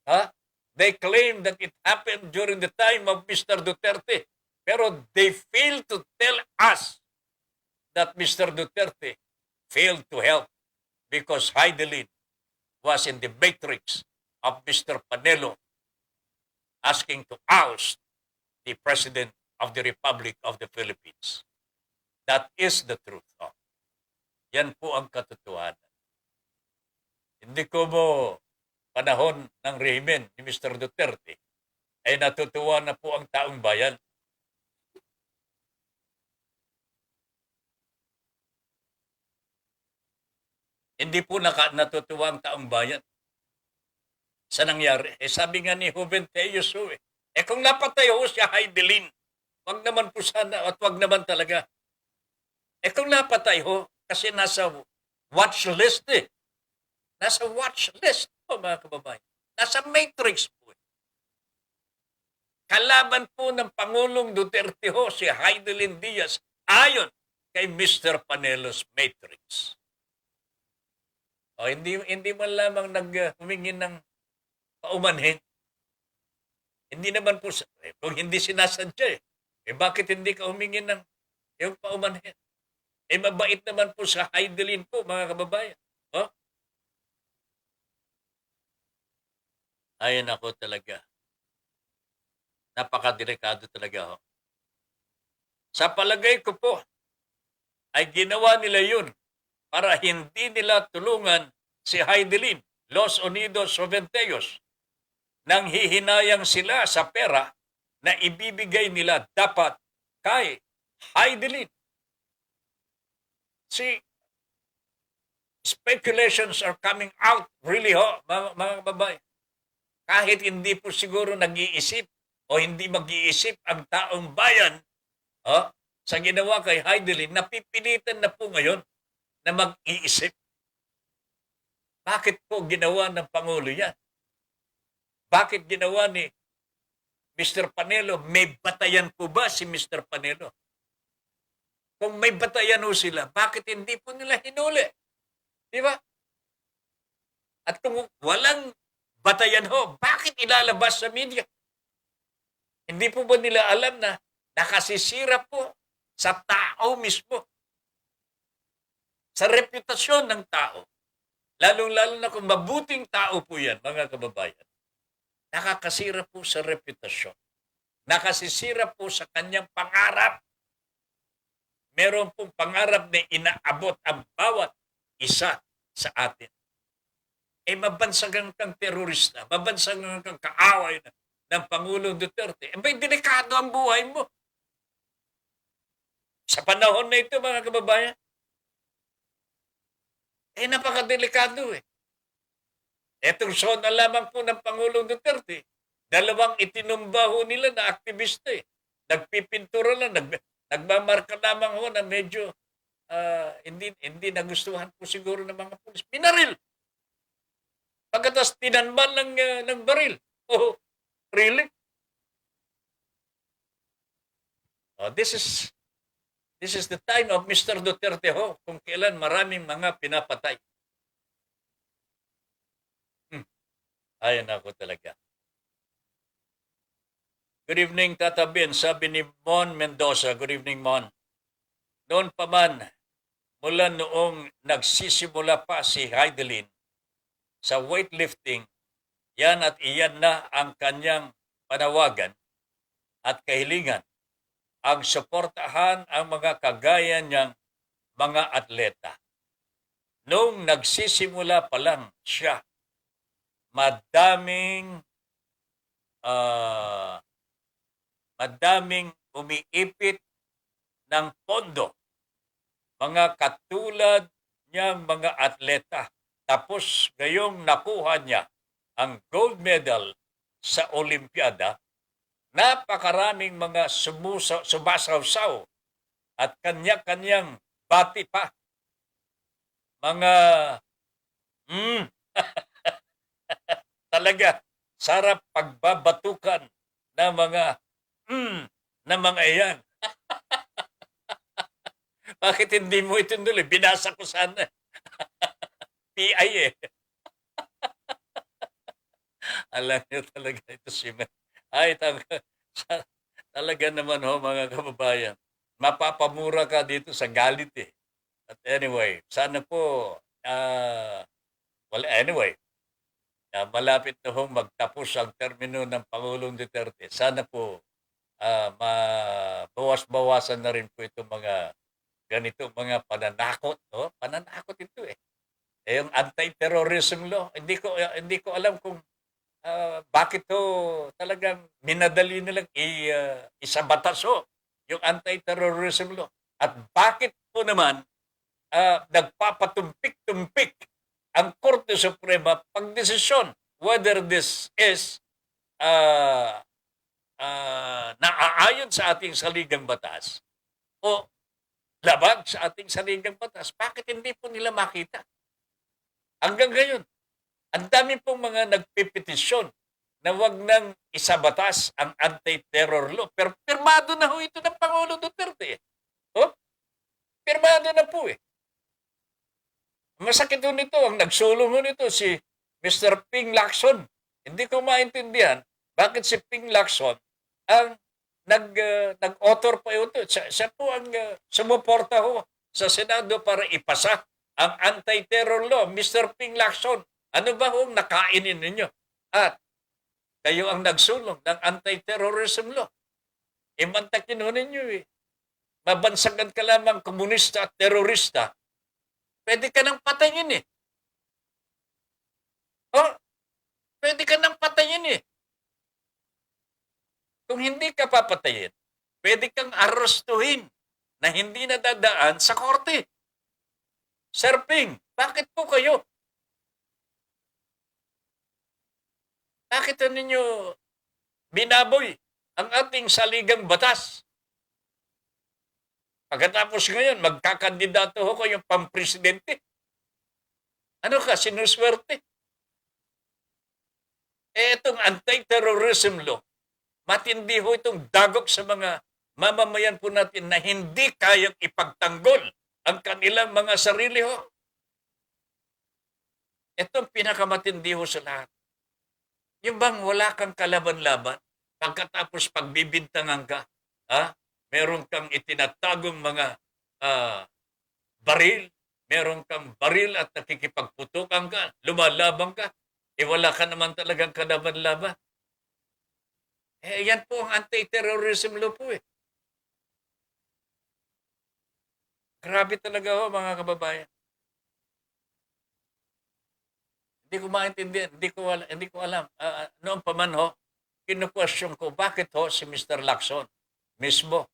ha? They claim that it happened during the time of Mr. Duterte. Pero they fail to tell us that Mr. Duterte failed to help because Heidelin was in the matrix of Mr. Panelo asking to oust the President of the Republic of the Philippines. That is the truth. Oh. Yan po ang katotohanan. Hindi ko mo panahon ng rehimen ni Mr. Duterte ay natutuwa na po ang taong bayan. Hindi po natutuwa ang taong bayan sa nangyari. Sabi nga ni Juventeus kung napatay ho si Heidelin, wag naman po sana at wag naman talaga. Kung napatay ho, kasi nasa watch list Nasa watch list po mga kababayan. Nasa matrix po. Kalaban po ng Pangulong Duterte ho si Heidelin Diaz ayon kay Mr. Panelo's matrix. Hindi man lamang humingi ng paumanhin. Hindi naman po, kung hindi sinasadya bakit hindi ka humingi ng yung paumanhin? Mabait naman po sa Heidelin po, mga kababayan. Ayun ako talaga. Napakadelikado talaga ho. Sa palagay ko po, ay ginawa nila yun para hindi nila tulungan si Heidelin, Los Unidos Juventeos, nang hihinayang sila sa pera na ibibigay nila dapat kay Heidelin. See, speculations are coming out really ho, mga babae. Kahit hindi po siguro nag-iisip o hindi mag-iisip ang taong bayan sa ginawa kay Heidelin, napipilitan na po ngayon na mag-iisip. Bakit po ginawa ng Pangulo yan? Bakit ginawa ni Mr. Panelo? May batayan po ba si Mr. Panelo? Kung may batayan ho sila, bakit hindi po nila hinuli? Di ba? At kung walang batayan ho, bakit ilalabas sa media? Hindi po ba nila alam na nakasisira po sa tao mismo? Sa reputasyon ng tao. Lalong-lalo na kung mabuting tao po yan, mga kababayan. Nakakasira po sa reputasyon. Nakasisira po sa kanyang pangarap. Meron pong pangarap na inaabot ang bawat isa sa atin. Mabansagan kang terorista, mabansagan kang kaaway ng Pangulong Duterte. May delikado ang buhay mo. Sa panahon na ito, mga kababayan, napakadelikado Etong sona lamang po ng Pangulong Duterte, 2 itinumba ho nila na aktivista Nagpipintura lang, nagmamarka lamang ho na medyo hindi nagustuhan po siguro ng mga pulis. Binaril! Pagkatas tinanban ng baril. Oh, really? This is the time of Mr. Duterte ho, kung kailan maraming mga pinapatay. Ayan ako talaga. Good evening, Tata Ben. Sabi ni Mon Mendoza. Good evening, Mon. Noon pa man, mula noong nagsisimula pa si Heidelin sa weightlifting, yan at iyan na ang kanyang panawagan at kahilingan ang suportahan ang mga kagaya niyang mga atleta. Noong nagsisimula pa lang siya, madaming umiipit ng pondo, mga katulad niyang mga atleta. Tapos ngayong nakuha niya ang gold medal sa Olimpiada, napakaraming mga sumasawsaw at kanya-kanyang bati pa. Mga talaga sarap pagbabatukan ng mga iyan. Bakit hindi mo ituloy? Binasa ko sana. PI Alam niyo talaga ito si ay sa- talaga naman ho mga kababayan. Mapapamura ka dito sa galit eh. But anyway, sana po well anyway, malapit na hong magtapos ang termino ng Pangulong Duterte. Sana po mabawas-bawasan na rin po itong mga ganito mga pananakot, no? Pananakot ito eh. Eh yung anti-terrorism law, hindi ko alam kung bakit to talagang minadali nilang isabatas ho yung anti-terrorism law. At bakit po naman nagpapatumpik-tumpik ang Korte Suprema pagdesisyon whether this is uh, naaayon sa ating saligang batas o labag sa ating saligang batas. Bakit hindi po nila makita? Hanggang ngayon, ang dami pong mga nagpipetisyon na wag nang isabatas ang anti-terror law. Pero pirmado na ho ito ng Pangulo Duterte. Oh? Pirmado na po eh. Masakit ho nito, ang nagsulong ho nito si Mr. Ping Lacson. Hindi ko maintindihan bakit si Ping Lacson ang nag-author pa ito. Siya po ang sumuporta ho sa Senado para ipasa ang anti-terror law. Mr. Ping Lacson, ano ba hong nakainin ninyo? At kayo ang nagsulong ng anti-terrorism law. Imantakin ho ninyo eh. Mabansagan ka lamang komunista at terorista, pwede ka nang patayin eh. Oh, pwede ka nang patayin eh. Kung hindi ka papatayin, pwede kang arrestuhin na hindi nadadaan sa korte. Sir Ping, bakit po kayo? Bakit ninyo binaboy ang ating saligang batas? Pagkatapos ngayon, magkakandidato ho kayong pampresidente. Ano ka, sinuswerte? Itong anti-terrorism law, matindi ho itong dagok sa mga mamamayan po natin na hindi kayang ipagtanggol ang kanilang mga sarili ho. Itong pinakamatindi ho sa lahat. Yung bang wala kang kalaban-laban, pagkatapos pagbibintangan ka, meron kang itinatagong mga baril, meron kang baril at nakikipagputukan ka, lumalabang ka, wala ka naman talagang kalaban-laban. Yan po ang anti-terrorism law po eh. Grabe talaga ho mga kababayan. Hindi ko maintindihan, hindi ko alam. Noon pa man ho, kinu-question ko bakit ho si Mr. Lacson mismo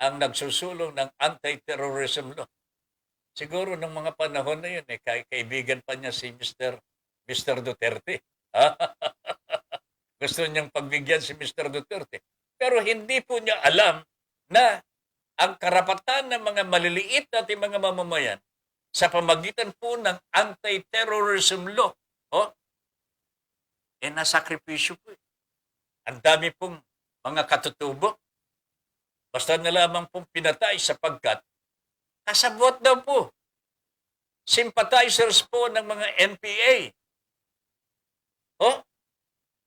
ang nagsusulong ng anti-terrorism law. Siguro ng mga panahon na yun, kaibigan pa niya si Mr. Duterte. Gusto niyang pagbigyan si Mr. Duterte. Pero hindi po niya alam na ang karapatan ng mga maliliit nating mga mamamayan sa pamagitan po ng anti-terrorism law, nasakripisyo po. Ang dami pong mga katutubo. Basta na lamang pong pinatay sapagkat kasabot daw po. Sympathizers po ng mga NPA.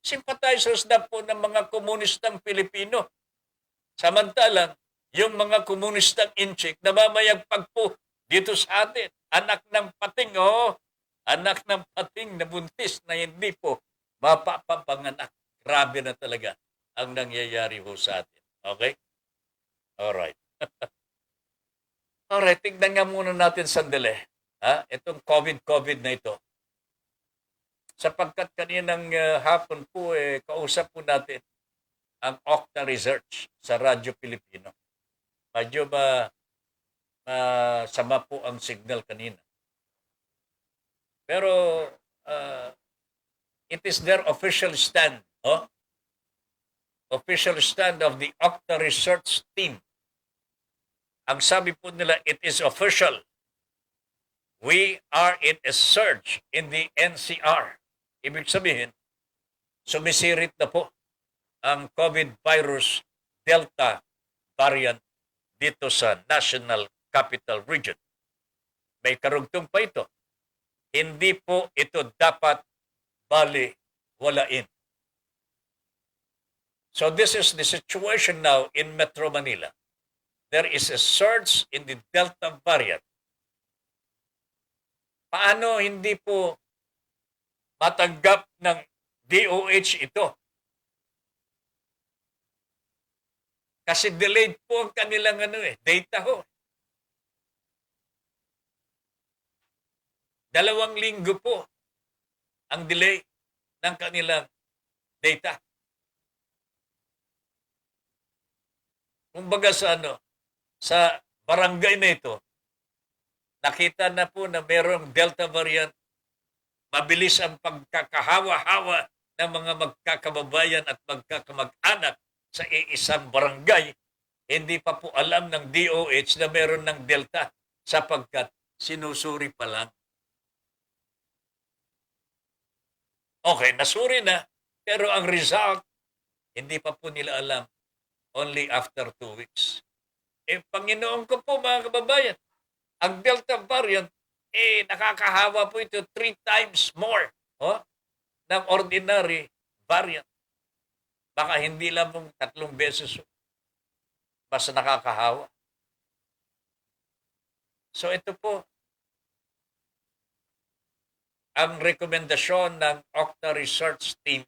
Sympathizers na po ng mga komunistang Pilipino. Samantalang, yung mga komunistang inchik namamayagpag po dito sa atin. Anak ng pating, anak ng pating na buntis na hindi po mapapapanganak. Grabe na talaga ang nangyayari po sa atin. Okay? Alright. Alright, tignan nga muna natin sandali. Itong COVID na ito. Sapagkat kaninang hapon po, kausap po natin ang Okta Research sa Radyo Pilipino. Medyo sama po ang signal kanina. Pero it is their official stand. Official stand of the Okta Research team. Ang sabi po nila, it is official. We are in a surge in the NCR. Ibig sabihin, sumisirit na po ang COVID virus Delta variant dito sa National Capital Region. May karugtong pa ito. Hindi po ito dapat bali-walain. So this is the situation now in Metro Manila. There is a surge in the Delta variant. Paano hindi po matanggap ng DOH ito? Kasi delayed po ang kanilang data ho. 2 linggo po ang delay ng kanilang data. Kumbaga sa barangay na ito, nakita na po na mayroong Delta variant, mabilis ang pagkakahawa-hawa ng mga magkakababayan at magkakamag-anak sa iisang barangay. Hindi pa po alam ng DOH na meron ng Delta sapagkat sinusuri pa lang. Okay, nasuri na, pero ang result, hindi pa po nila alam. Only after 2 weeks. Panginoon ko po mga kababayan, ang Delta variant, nakakahawa po ito 3 times more ng ordinary variant. Baka hindi lang mong 3 beses mas nakakahawa. So ito po, ang rekomendasyon ng Okta Research Team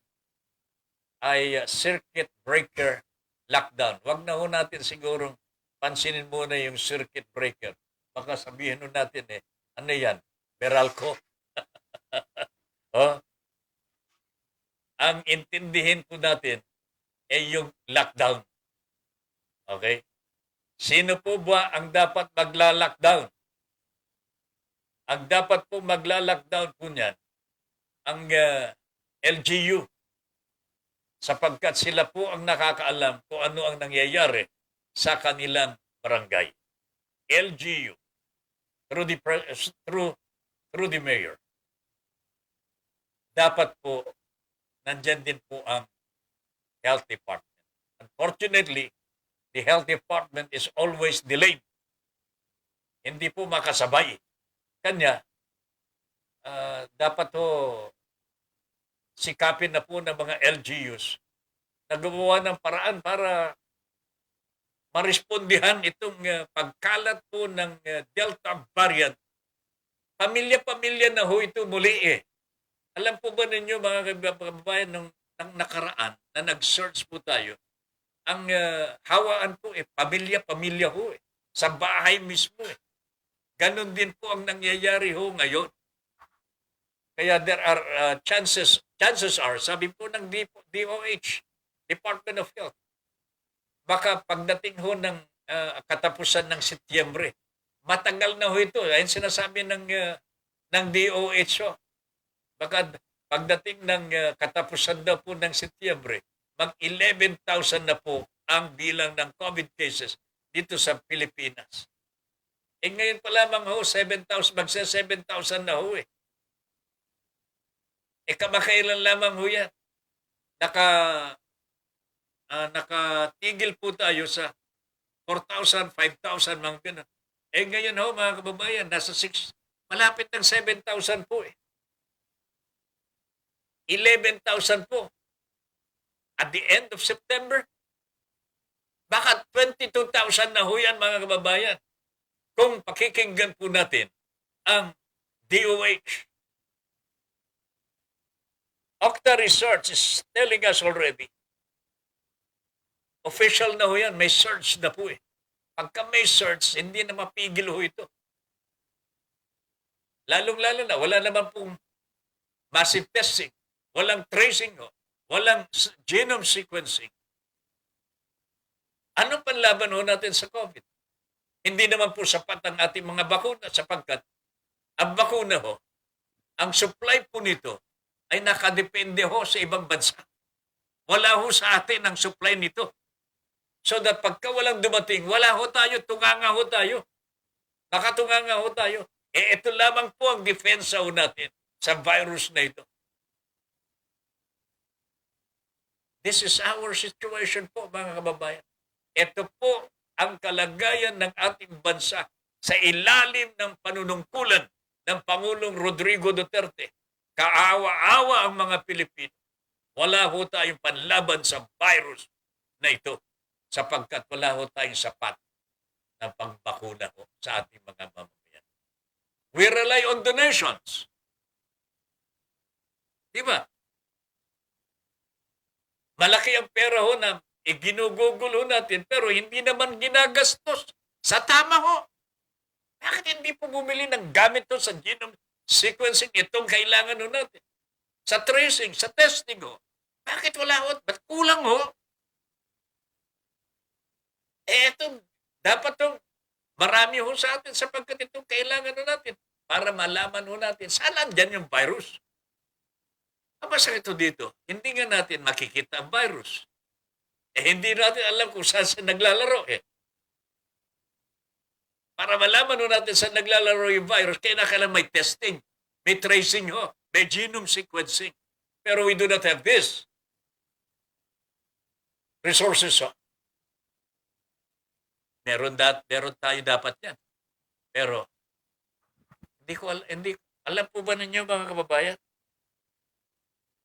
ay circuit breaker lockdown. Wag na ho natin sigurong pansinin muna yung circuit breaker. Baka sabihin ho natin ano yan? Meralco? Ang intindihin po natin yung lockdown. Okay? Sino po ba ang dapat magla-lockdown? Ang dapat po magla-lockdown po niyan, ang LGU. Sapagkat sila po ang nakakaalam kung ano ang nangyayari sa kanilang barangay. LGU. Through the mayor. Dapat po, nandyan din po ang health department. Unfortunately, the health department is always delayed. Hindi po makasabay. Kanya, dapat po sikapin na po ng mga LGUs na gumawa ng paraan para marespondihan itong pagkalat po ng Delta variant. Pamilya-pamilya na ho ito muli Alam po ba ninyo mga kababayan ng nakaraan na nag-search po tayo, ang hawaan po pamilya-pamilya ho sa bahay mismo Ganon din po ang nangyayari ho ngayon. Kaya there are chances are, sabi po ng DOH, Department of Health, baka pagdating ho ng katapusan ng Setyembre, matagal na ho ito. Ayun sinasabi ng DOH ho. Baka pagdating ng katapusan daw po ng Setyembre, mag 11,000 na po ang bilang ng COVID cases dito sa Pilipinas. Ngayon pa lamang ho, 7,000, magsa 7,000 na ho kamakailan lamang ho yan. Nakatigil po tayo sa 4,000, 5,000, mga ganun. Ngayon ho, mga kababayan, nasa 6, malapit ng 7,000 po 11,000 po. At the end of September, baka 22,000 na ho yan, mga kababayan. Kung pakikinggan po natin ang DOH. Okta Research is telling us already. Official na ho yan, may search na po Pagka may search, hindi na mapigil ho ito. Lalong-lalo na, wala naman pong massive testing, walang tracing walang genome sequencing. Anong panlaban ho natin sa COVID? Hindi naman po sapat ang ating mga bakuna sapagkat ang bakuna ang supply po nito ay nakadepende sa ibang bansa. Wala sa atin ang supply nito. So that pagka walang dumating, wala tayo, tunganga tayo. Nakatunganga tayo. Ito lamang po ang depensa natin sa virus na ito. This is our situation po, mga kababayan. Ito po ang kalagayan ng ating bansa sa ilalim ng panunungkulan ng Pangulong Rodrigo Duterte. Kaawa-awa ang mga Pilipino. Wala tayong panlaban sa virus na ito sapagkat wala ho tayong sapat na pangbakuna ho sa ating mga mamamayan. We rely on donations. Di ba? Malaki ang pera ho na ginugugulo natin pero hindi naman ginagastos sa tama ho. Bakit hindi po bumili ng gamit ho sa genome sequencing? Itong kailangan ho natin. Sa tracing, sa testing ho. Bakit wala ho? Ba't kulang ho? Ito, dapat ho, marami ho sa atin sapagkat itong kailangan ho natin para malaman ho natin saan andyan yung virus. Basta ito dito, hindi nga natin makikita ang virus. Hindi natin alam kung saan siya naglalaro Para malaman ho natin saan naglalaro yung virus, kailangan may testing, may tracing ho, may genome sequencing. Pero we do not have this. Resources ho. Meron tayo dapat yan. Pero, alam po ba ninyo mga kababayan?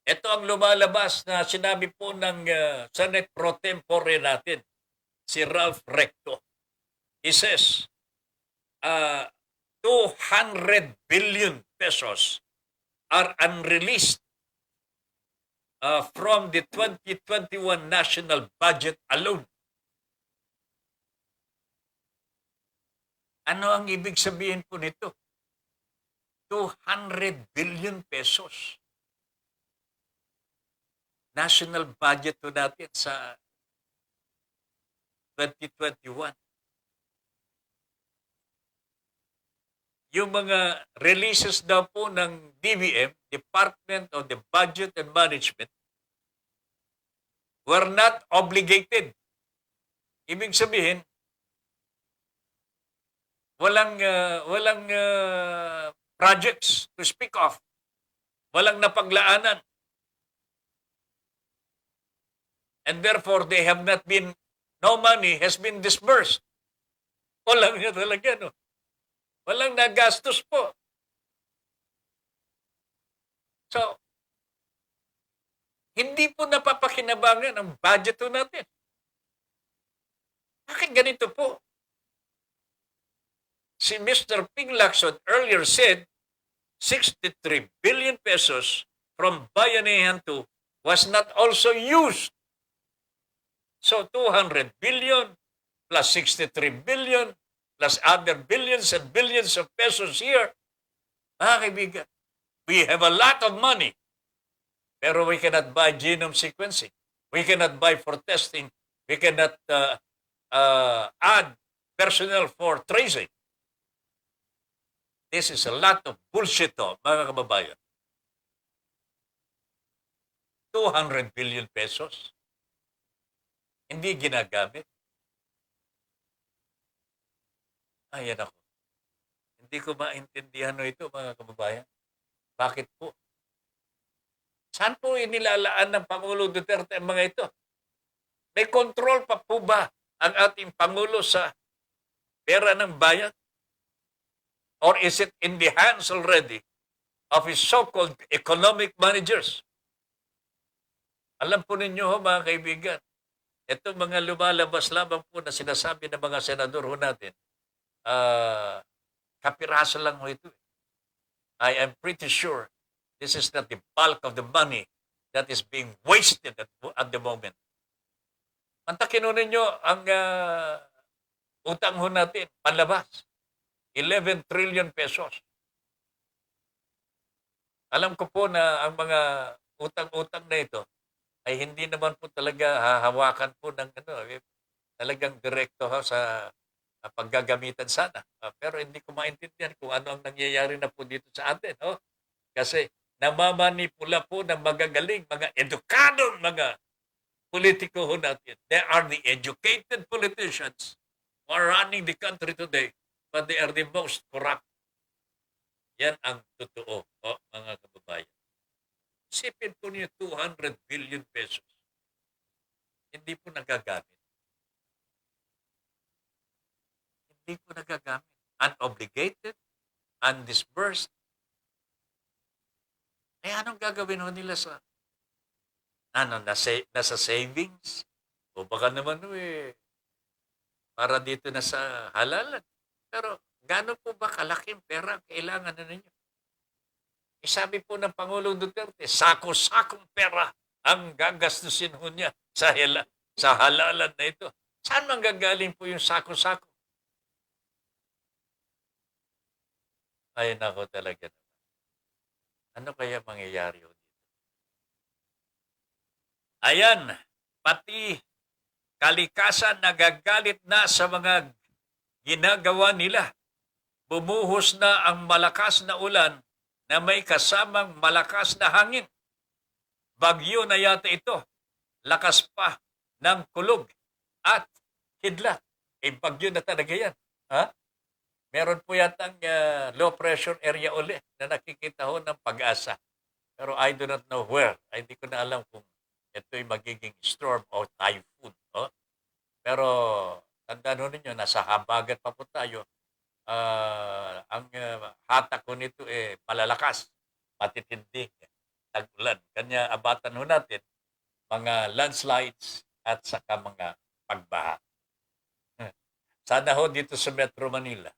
Ito ang lumalabas na sinabi po ng Senate Pro Tempore natin, si Ralph Recto. He says, 200 billion pesos are unreleased from the 2021 national budget alone. Ano ang ibig sabihin po nito? 200 billion pesos. National budget po natin sa 2021. Yung mga releases daw po ng DBM, Department of the Budget and Management, were not obligated. Ibig sabihin, walang projects to speak of. Walang napaglaanan. And therefore, no money has been disbursed. Walang nga talaga, no? Walang nagastos po. So, hindi po napapakinabangan ang budget po natin. Bakit ganito po? Si Mr. Ping Lacson earlier said 63 billion pesos from Bayanihan 2 was not also used. So 200 billion plus 63 billion plus other billions and billions of pesos here. Mga kaibigan, we have a lot of money, pero we cannot buy genome sequencing. We cannot buy for testing. We cannot add personnel for tracing. This is a lot of bullshit, mga kababayan. 200 billion pesos. Hindi ginagamit. Ayan ako. Hindi ko maintindihan ito, mga kababayan. Bakit po? Saan po inilalaan ng Pangulo Duterte ang mga ito? May control pa po ba ang ating Pangulo sa pera ng bayan? Or is it in the hands already of his so-called economic managers? Alam po ninyo, mga kaibigan, ito mga lumalabas lamang po na sinasabi ng mga senador natin, kapiraso lang ito. I am pretty sure this is not the bulk of the money that is being wasted at the moment. Mantakin ninyo ang utang natin, panlabas. 11 trillion pesos. Alam ko po na ang mga utang-utang na ito ay hindi naman po talaga hahawakan po ng talagang direkto sa paggagamitan sana. Pero hindi ko maintindihan kung ano ang nangyayari na po dito sa atin. Kasi namamanipula po ng magagaling, mga edukadong mga politiko natin. They are the educated politicians who are running the country today, but they are the most corrupt. Yan ang totoo, mga kababayan. Isipin po niyo 200 billion pesos. Hindi po nagagamit. Hindi po nagagamit. Unobligated, undisbursed. Anong gagawin nila sa nasa savings O baka naman para dito na sa halalan. Pero gaano po ba kalaking pera ang kailangan na ninyo? Sabi po ng Pangulong Duterte, sako-sakong pera ang gagastusin ho niya sa halalan na ito. Saan manggagaling po yung sako-sako? Ay, nako talaga. Ano kaya mangyayari ho dito? Ayan, pati kalikasan nagagalit na sa mga ginagawa nila. Bumuhos na ang malakas na ulan na may kasamang malakas na hangin. Bagyo na yata ito. Lakas pa ng kulog at kidlat. Bagyo na talaga yan. Ha? Meron po yatang low pressure area uli na nakikita ho ng Pag-asa. Pero I do not know where. Ay, hindi ko na alam kung ito'y magiging storm o typhoon. Oh? Pero tandaan ho ninyo, nasa habagat pa po tayo. Ang hatak ko nito malalakas, matitinding tag-ulan. Kanya abatan ho natin mga landslides at saka mga pagbaha. Sana ho dito sa Metro Manila,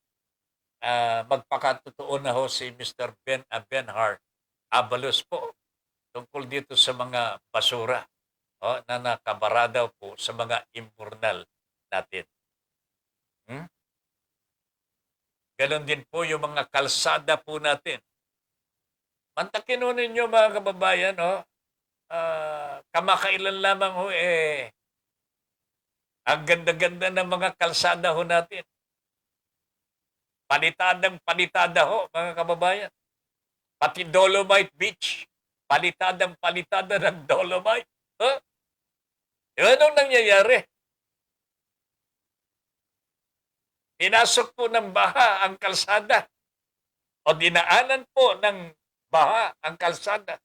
magpakatotoo na ho si Mr. Benhart Abalos po tungkol dito sa mga basura na nakabarada po sa mga imburnal natin. Ganon din po yung mga kalsada po natin. Mantakin ho ninyo mga kababayan, kamakailan lamang ho ang ganda-ganda ng mga kalsada ho natin. Palitadang-palitada ho mga kababayan. Pati Dolomite Beach, palitadang-palitada ng Dolomite. Anong nangyayari? Pinasok po ng baha ang kalsada o dinaanan po ng baha ang kalsada.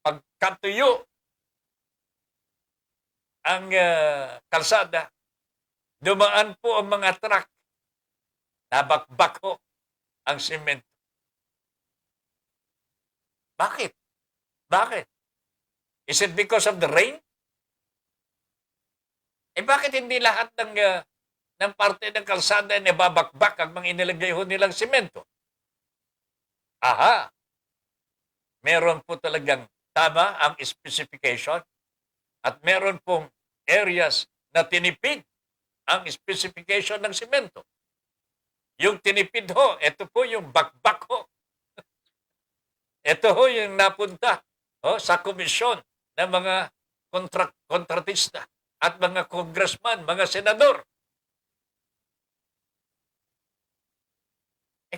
Pagkatuyo ang kalsada, dumaan po ang mga truck, nabakbak ho ang simento. Bakit? Bakit? Is it because of the rain? Bakit hindi lahat ng parte ng kalsada ay nababakbak ang mga inilagay ho nilang simento? Aha! Meron po talagang tama ang specification at meron pong areas na tinipid ang specification ng simento. Yung tinipid ho, ito po yung bakbak ho. Ito ho yung napunta sa komisyon ng mga kontratista at mga congressman, mga senador.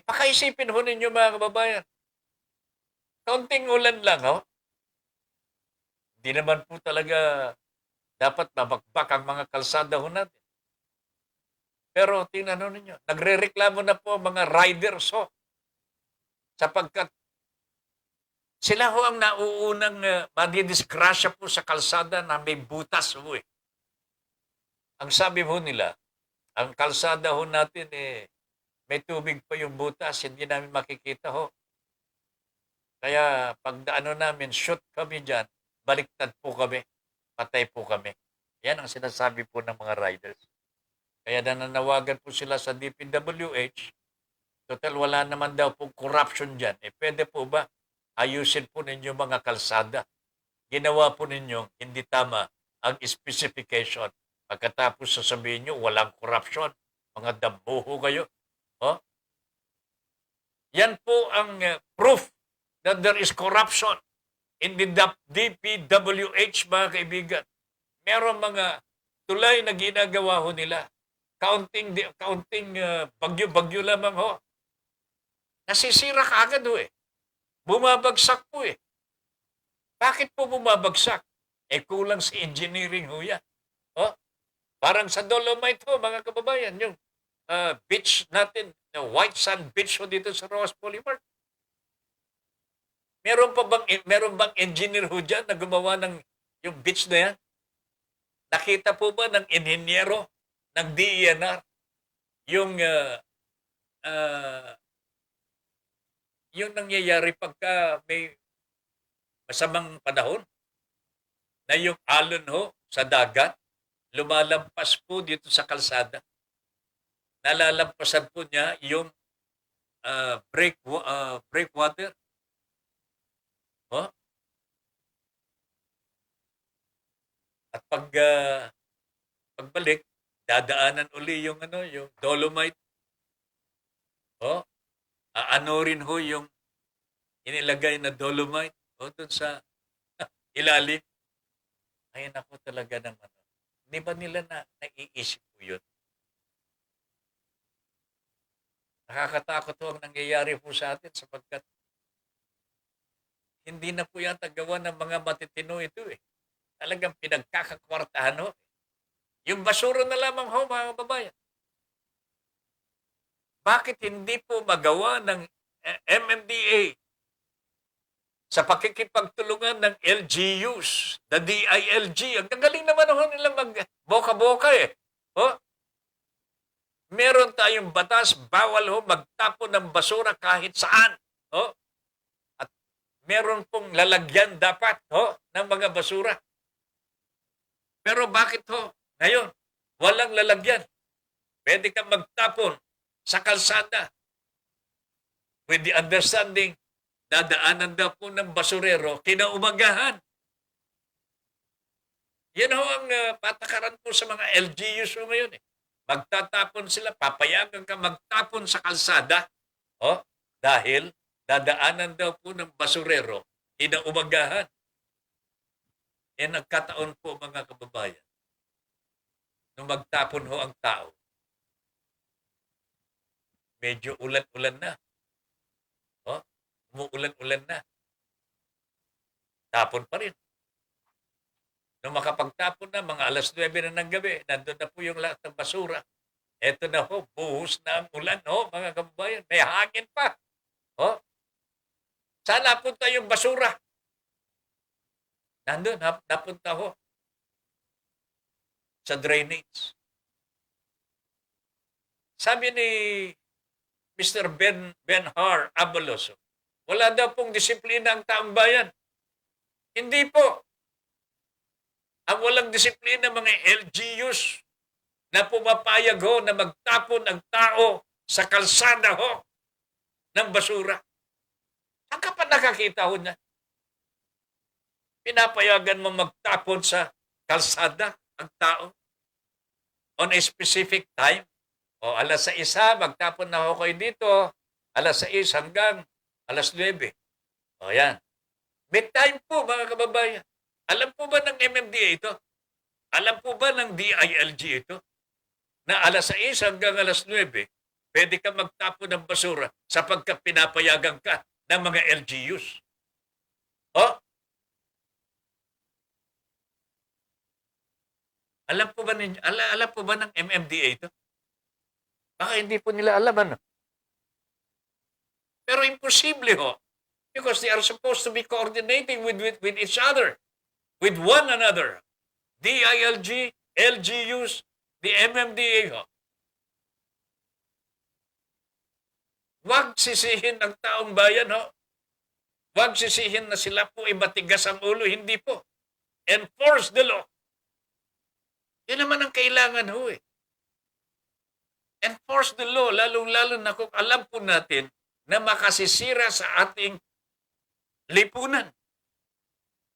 Pakaisipin ho ninyo mga kababayan. Kaunting ulan lang, Hindi naman po talaga dapat mabakbak ang mga kalsada ho natin. Pero tingnan ho ninyo, nagre-reklamo na po ang mga riders sapagkat sila ho ang nauunang madidisgrasya po sa kalsada na may butas ho Ang sabi ho nila, ang kalsada ho natin may tubig pa yung butas, hindi namin makikita ho. Kaya pag namin, shoot kami dyan, baliktad po kami, patay po kami. Yan ang sinasabi po ng mga riders. Kaya nananawagan po sila sa DPWH, total wala naman daw po corruption dyan. Pwede po ba ayusin po ninyo mga kalsada? Ginawa po ninyo, hindi tama ang specification. Pagkatapos sasabihin nyo, walang corruption. Mga dambuho kayo. Yan po ang proof that there is corruption in the DPWH, mga kaibigan. Meron mga tulay na ginagawa ho nila. Counting bagyo-bagyo lamang ho. Nasisira ka agad Bumabagsak po Bakit po bumabagsak? Kulang sa engineering ho yan. Parang sa Dolomite ho, mga kababayan, yung beach natin, White Sand Beach ho dito sa Rojas Boulevard. Meron bang engineer ho dyan na gumawa ng yung beach na yan? Nakita po ba ng inhinyero ng DENR yung nangyayari pagka may masamang panahon? na yung alon ho sa dagat, lumalampas po dito sa kalsada. Nalalampasan po niya yung breakwater. Oh? At pagbalik, dadaanan uli yung yung dolomite. Oh, aano rin ho yung inilagay na dolomite doon sa ilalim. Ay nako talaga ng Di ba nila naiisip po yun? Nakakatakot ho ang nangyayari po sa atin sapagkat hindi na po yata gawa ng mga matitino ito eh. Talagang pinagkakakwartahan ho. Yung basura na lamang ho mga kababayan. Bakit hindi po magawa ng MMDA sa pakikipagtulungan ng LGUs, the DILG? Ang gagaling naman ho nila mag-boka-boka eh. Oh? Meron tayong batas, bawal ho magtapon ng basura kahit saan. Oh? At meron pong lalagyan dapat ng mga basura. Pero bakit ho? Ngayon, walang lalagyan. Pwede kang magtapon sa kalsada with the understanding dadaanan daw po ng basurero kinaumagahan. Yan ho ang patakaran po sa mga LGUs ho ngayon eh. Magtatapon sila, papayagan ka magtapon sa kalsada dahil dadaanan daw po ng basurero kinaumagahan. Nagkataon po mga kababayan nung magtapon ho ang tao, medyo ulan-ulan na. Umuulan-ulan na. Tapon pa rin. Nung makapagtapon na, mga alas 9 na ng gabi, nandun na po yung lahat ng basura. Eto na ho, buhos na ang ulan, mga kababayan. May hangin pa. Saan napunta yung basura? Nandun, napunta ho sa drainage. Sabi ni Mr. Benhar Abaloso, wala daw pong disiplina ang taong bayan. Hindi po. Ang walang disiplina mga LGUs na pumapayag ho na magtapon ang tao sa kalsada ho ng basura. Saan ka pa nakakita ho na? Pinapayagan mo magtapon sa kalsada ang tao on a specific time. O alas 6, magtapon na ako kayo dito. Alas 6 hanggang alas 9. O yan. May time po mga kababayan. Alam po ba ng MMDA ito? Alam po ba ng DILG ito? Na alas 6 hanggang alas 9, pwede ka magtapon ng basura sapagkat pinapayagan ka ng mga LGUs. Alam po ba ng MMDA ito? Baka hindi po nila alam Pero imposible ho. Because they are supposed to be coordinating with each other. With one another. DILG, LGUs, the MMDA ho. Huwag sisihin ang taong bayan ho. Huwag sisihin na sila po ay matigas ang ulo. Hindi po. Enforce the law. Yan naman ang kailangan ho eh. Enforce the law, lalong-lalo na kung alam po natin na makasisira sa ating lipunan.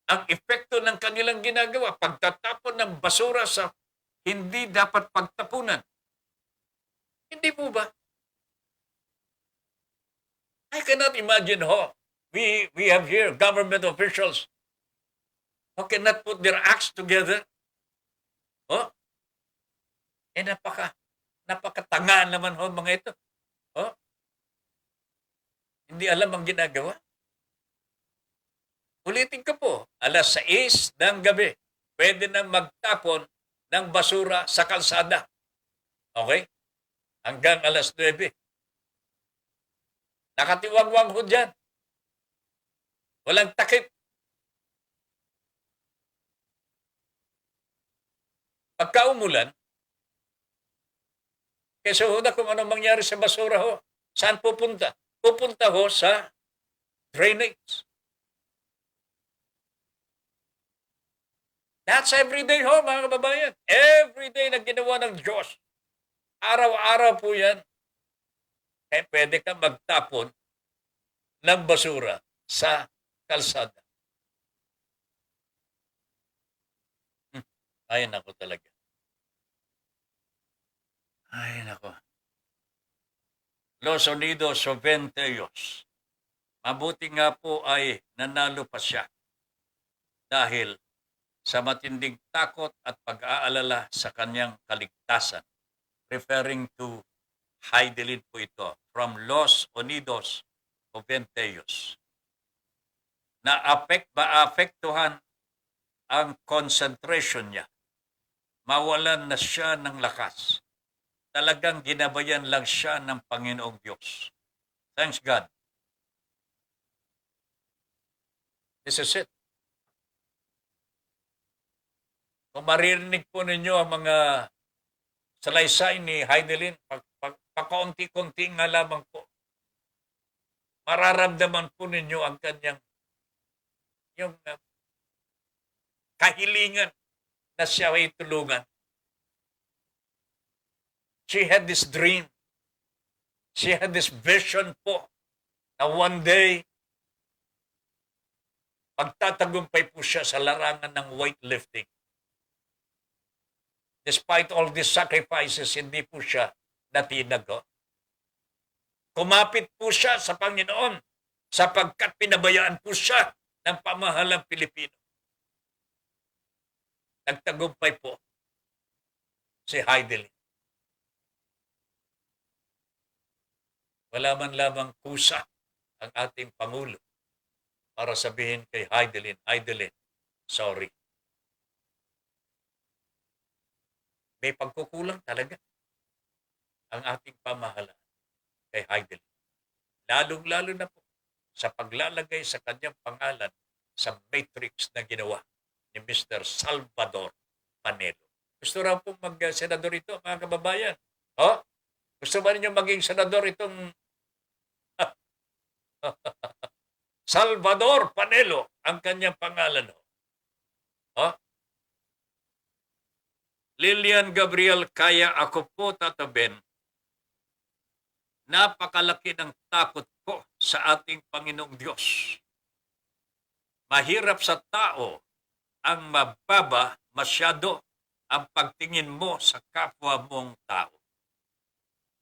Ang epekto ng kanilang ginagawa, pagtatapon ng basura sa hindi dapat pagtapunan. Hindi po ba? I cannot imagine we have here government officials who cannot put their acts together. Napakatanga naman mga ito. Hindi alam ang ginagawa. Ulitin ko po, alas 6 ng gabi, pwede nang magtapon ng basura sa kalsada. Okay? Hanggang alas 9. Nakatiwangwang ho dyan. Walang takip. Pagka umulan, kesa ho na kung anong mangyari sa basura ho, saan pupunta? Pupunta ho sa drainage. That's everyday ho, mga kababayan. Everyday na ginawa ng Diyos. Araw-araw po yan. Kaya pwede kang magtapon ng basura sa kalsada. Ay, nako talaga. Ay, nako. Los Unidos Soventeos. Mabuti nga po ay nanalo pa siya dahil sa matinding takot at pag-aalala sa kanyang kaligtasan. Referring to Heidelin po ito, from Los Unidos Soventeos. Maapektuhan ang concentration niya. Mawalan na siya ng lakas. Talagang ginabayan lang siya ng Panginoong Diyos. Thanks God. This is it. Kung maririnig po ninyo ang mga salaysay ni Heidelin, pakaunti-kunti nga lamang po, mararamdaman po ninyo ang kanyang yung kahilingan na siya ay tulungan. She had this dream. She had this vision po na one day, pagtatagumpay po siya sa larangan ng weightlifting. Despite all these sacrifices, hindi po siya natinago. Kumapit po siya sa Panginoon sapagkat pinabayaan po siya ng pamahalang Pilipino. Nagtagumpay po si Heidelin. Wala man lamang kusa ang ating Pangulo para sabihin kay Heidelin, sorry. May pagkukulang talaga ang ating pamahalaan kay Heidelin. Lalong-lalo na po sa paglalagay sa kanyang pangalan sa matrix na ginawa ni Mr. Salvador Panelo. Gusto raw pong mag-senador ito, mga kababayan. Oh? Gusto ba ninyo maging senador itong Salvador Panelo ang kanyang pangalan? Oh? Lilian Gabriel, kaya ako po tatabin. Napakalaki ng takot ko sa ating Panginoong Diyos. Mahirap sa tao ang mababa masyado ang pagtingin mo sa kapwa mong tao.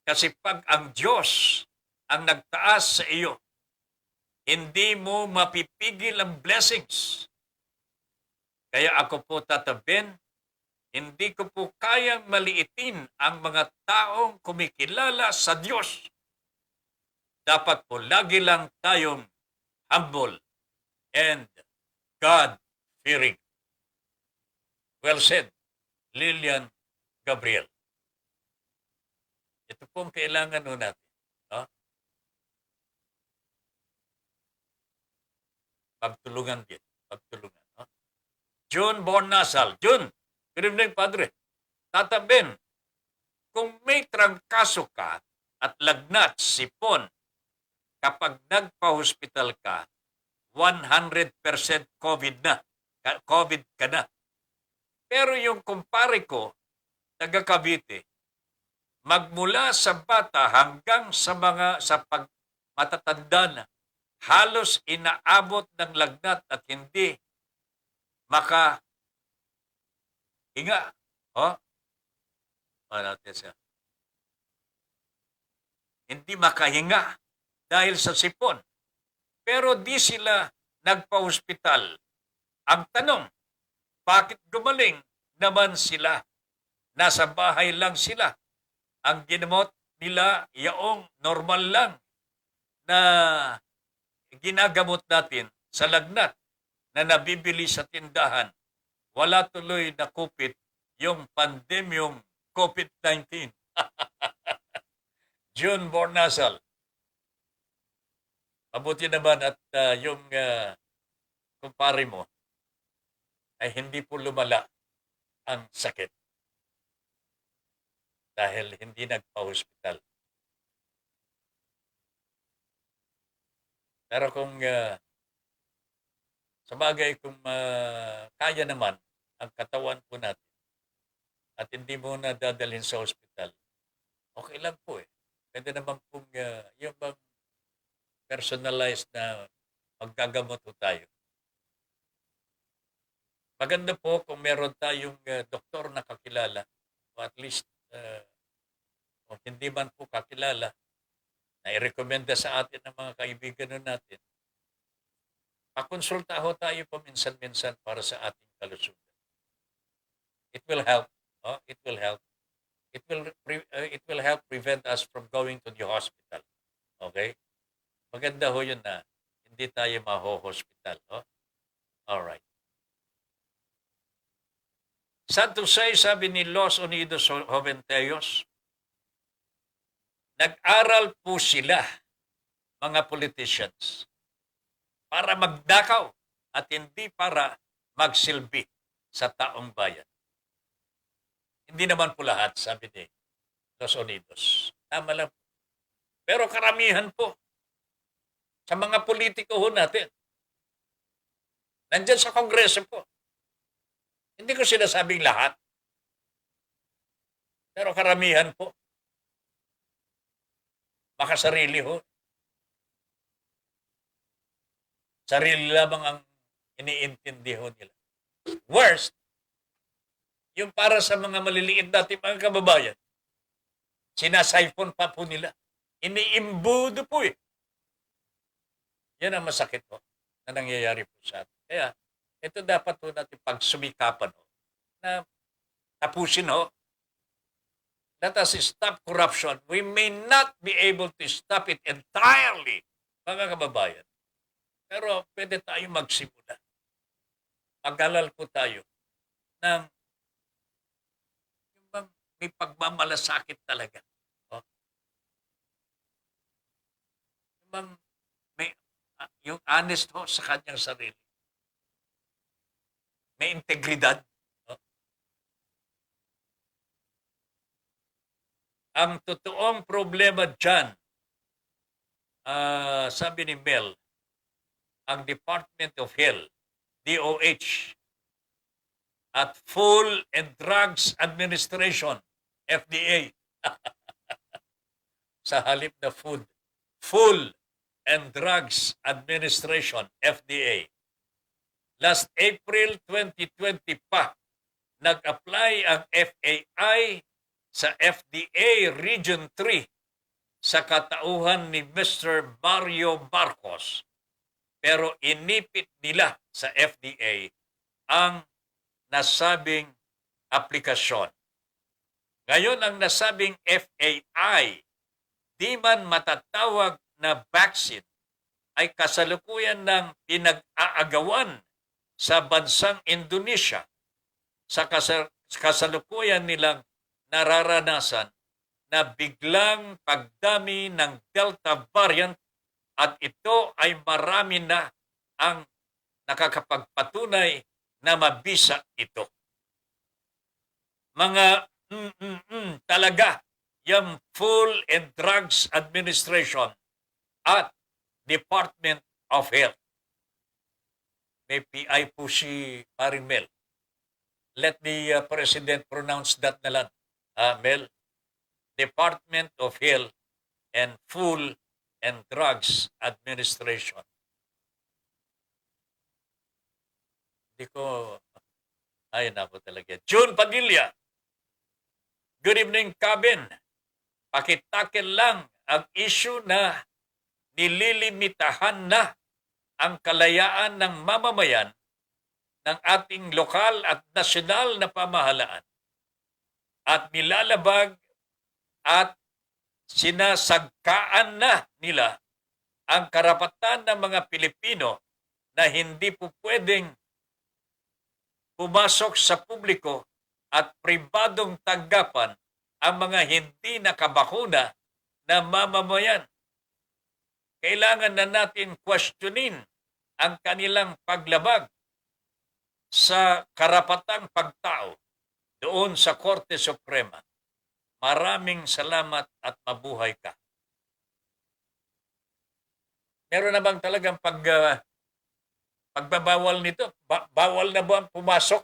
Kasi pag ang Diyos ang nagtaas sa iyo, hindi mo mapipigil ang blessings. Kaya ako po tatabin, hindi ko po kayang maliitin ang mga taong kumikilala sa Diyos. Dapat po lagi lang tayong humble and God-fearing. Well said, Lilian Gabriel. Ito pong kailangan nun natin. No? Pagtulungan din. Pagtulungan. No? June Bornasal. June, good evening, Padre. Tatabin, kung may trangkaso ka at lagnat, sipon, kapag nagpa-hospital ka, 100% COVID na. COVID ka na. Pero yung kumpare ko, taga Cavite, magmula sa bata hanggang sa matatanda na, halos inaabot ng lagnat at hindi hinga. Oh? Natin siya. Hindi makahinga dahil sa sipon. Pero di sila nagpa-hospital. Ang tanong, bakit gumaling naman sila? Nasa bahay lang sila. Ang ginamot nila, yaong normal lang na ginagamot natin sa lagnat na nabibili sa tindahan. Wala tuloy na kupit yung pandemyong COVID-19. June Bornasal. Mabuti naman at yung kumpare mo ay hindi po lumala ang sakit dahil hindi nagpa-hospital. Pero kung sa bagay kung kaya naman, ang katawan po natin at hindi mo na dadalhin sa ospital, okay lang po eh. Pwede naman pong yung bang personalized na maggagamot po tayo. Maganda po kung meron tayong doktor na kakilala o at least kung hindi man po kakilala na i-recommenda sa atin ng mga kaibigan nun natin, pakonsulta ho tayo paminsan-minsan para sa ating kalusugan. It will help. Oh, it will help. It will help prevent us from going to the hospital. Okay? Maganda ho yun na hindi tayo maho-hospital. Oh? Alright. Sad to say, sabi ni Los Unidos Joventeos, nag-aral po sila, mga politicians, para magdakaw at hindi para magsilbi sa taong bayan. Hindi naman po lahat, sabi ni Los Unidos. Tama lang. Pero karamihan po sa mga politiko ho natin, nandyan sa Kongreso po. Hindi ko sinasabing lahat. Pero karamihan po. Makasarili ho. Sarili lamang ang iniintindi ho nila. Worst, yung para sa mga maliliit natin mga kababayan, sinasiphon pa po nila. Iniimbudo po eh. Yan ang masakit po na nangyayari po sa atin. Kaya, ito dapat po natin pagsumikapan ho, na tapusin ho. Let us stop corruption. We may not be able to stop it entirely, mga kababayan. Pero pwede tayo magsimula. Mag-alal po tayo ng may pagmamalasakit talaga. Oh. Yung honest ho sa kanyang sarili. May integridad. Oh. Ang totoong problema dyan, sabi ni Mel, ang Department of Health, DOH, at Food and Drugs Administration, FDA, sa halip na Food and Drugs Administration, FDA. Last April 2020 pa, nag-apply ang FAI sa FDA Region 3 sa katauhan ni Mr. Mario Marcos. Pero inipit nila sa FDA ang nasabing aplikasyon. Ngayon, ang nasabing FAI, di man matatawag na vaccine, ay kasalukuyan ng pinag-aagawan sa bansang Indonesia sa kasalukuyan nilang nararanasan na biglang pagdami ng Delta variant at ito ay marami na ang nakakapagpatunay na mabisa ito. Mga talaga yung Food and Drugs Administration at Department of Health. May PI po si Paring Mel. Let the President pronounce that na lang. Mel, Department of Health and Food and Drugs Administration. Hindi ko, ay na po talaga. June Padilla. Good evening, Cabin. Pakitakin lang ang issue na nililimitahan na ang kalayaan ng mamamayan ng ating lokal at nasyonal na pamahalaan at nilalabag at sinasagkaan na nila ang karapatan ng mga Pilipino na hindi po pwedeng pumasok sa publiko at pribadong tanggapan ang mga hindi nakabakuna na mamamayan. Kailangan na natin questionin ang kanilang paglabag sa karapatang pagtao doon sa Korte Suprema. Maraming salamat at mabuhay ka. Meron na bang talagang pagbabawal nito? Bawal na ba pumasok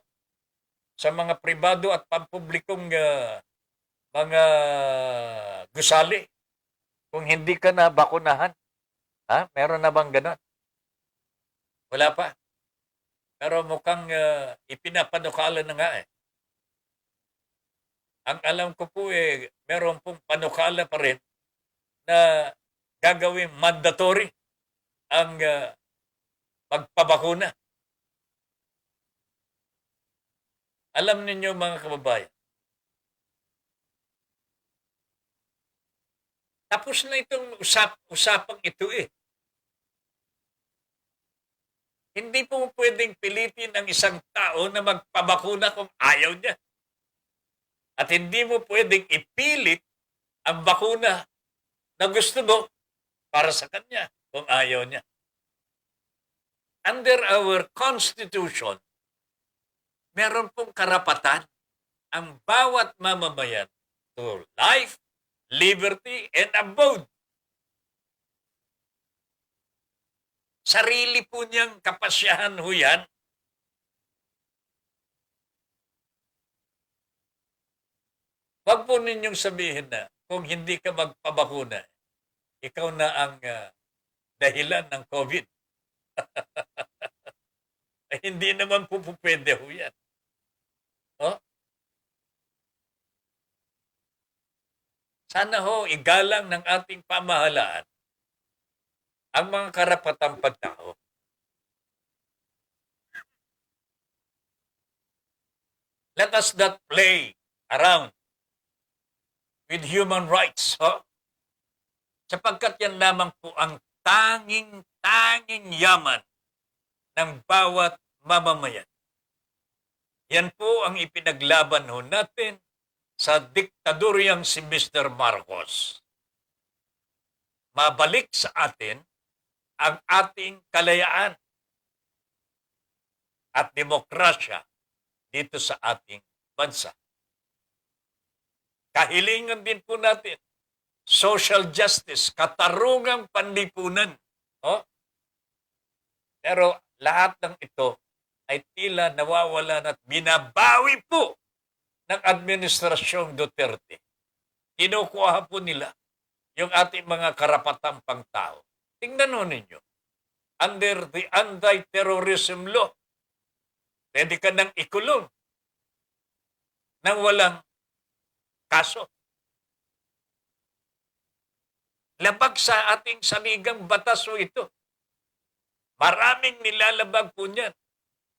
sa mga pribado at pampublikong mga gusali kung hindi ka na bakunahan. Ha? Meron na bang ganon? Wala pa. Pero mukhang ipinapanukala na nga eh. Ang alam ko po meron pong panukala pa rin na gagawing mandatory ang magpabakuna. Alam ninyo mga kababayan, tapos na itong usapang ito eh. Hindi po pwedeng pilitin ang isang tao na magpabakuna kung ayaw niya. At hindi mo pwedeng ipilit ang bakuna na gusto mo para sa kanya kung ayaw niya. Under our Constitution, meron pong karapatan ang bawat mamamayan to life, liberty, and abode. Sarili po niyang kapasyahan ho yan. Wag po ninyong sabihin na kung hindi ka magpabakuna, ikaw na ang dahilan ng COVID. Hindi naman po pwede ho yan. Oh? Sana ho, igalang ng ating pamahalaan ang mga karapatang pagtao. Let us not play around with human rights. Oh? Sapagkat yan lamang po ang tanging yaman ng bawat mamamayan. Yan po ang ipinaglaban ho natin sa diktadoryang si Mr. Marcos. Mabalik sa atin ang ating kalayaan at demokrasya dito sa ating bansa. Kahilingan din po natin social justice, katarungang panlipunan. Oh? Pero lahat ng ito ay tila nawawalan at binabawi po ng Administrasyong Duterte. Kinukuha po nila yung ating mga karapatang pangtao. Tingnan mo ninyo, under the anti-terrorism law, pwede ka nang ikulong nang walang kaso. Labag sa ating saligang batas o ito. Maraming nilalabag po niyan.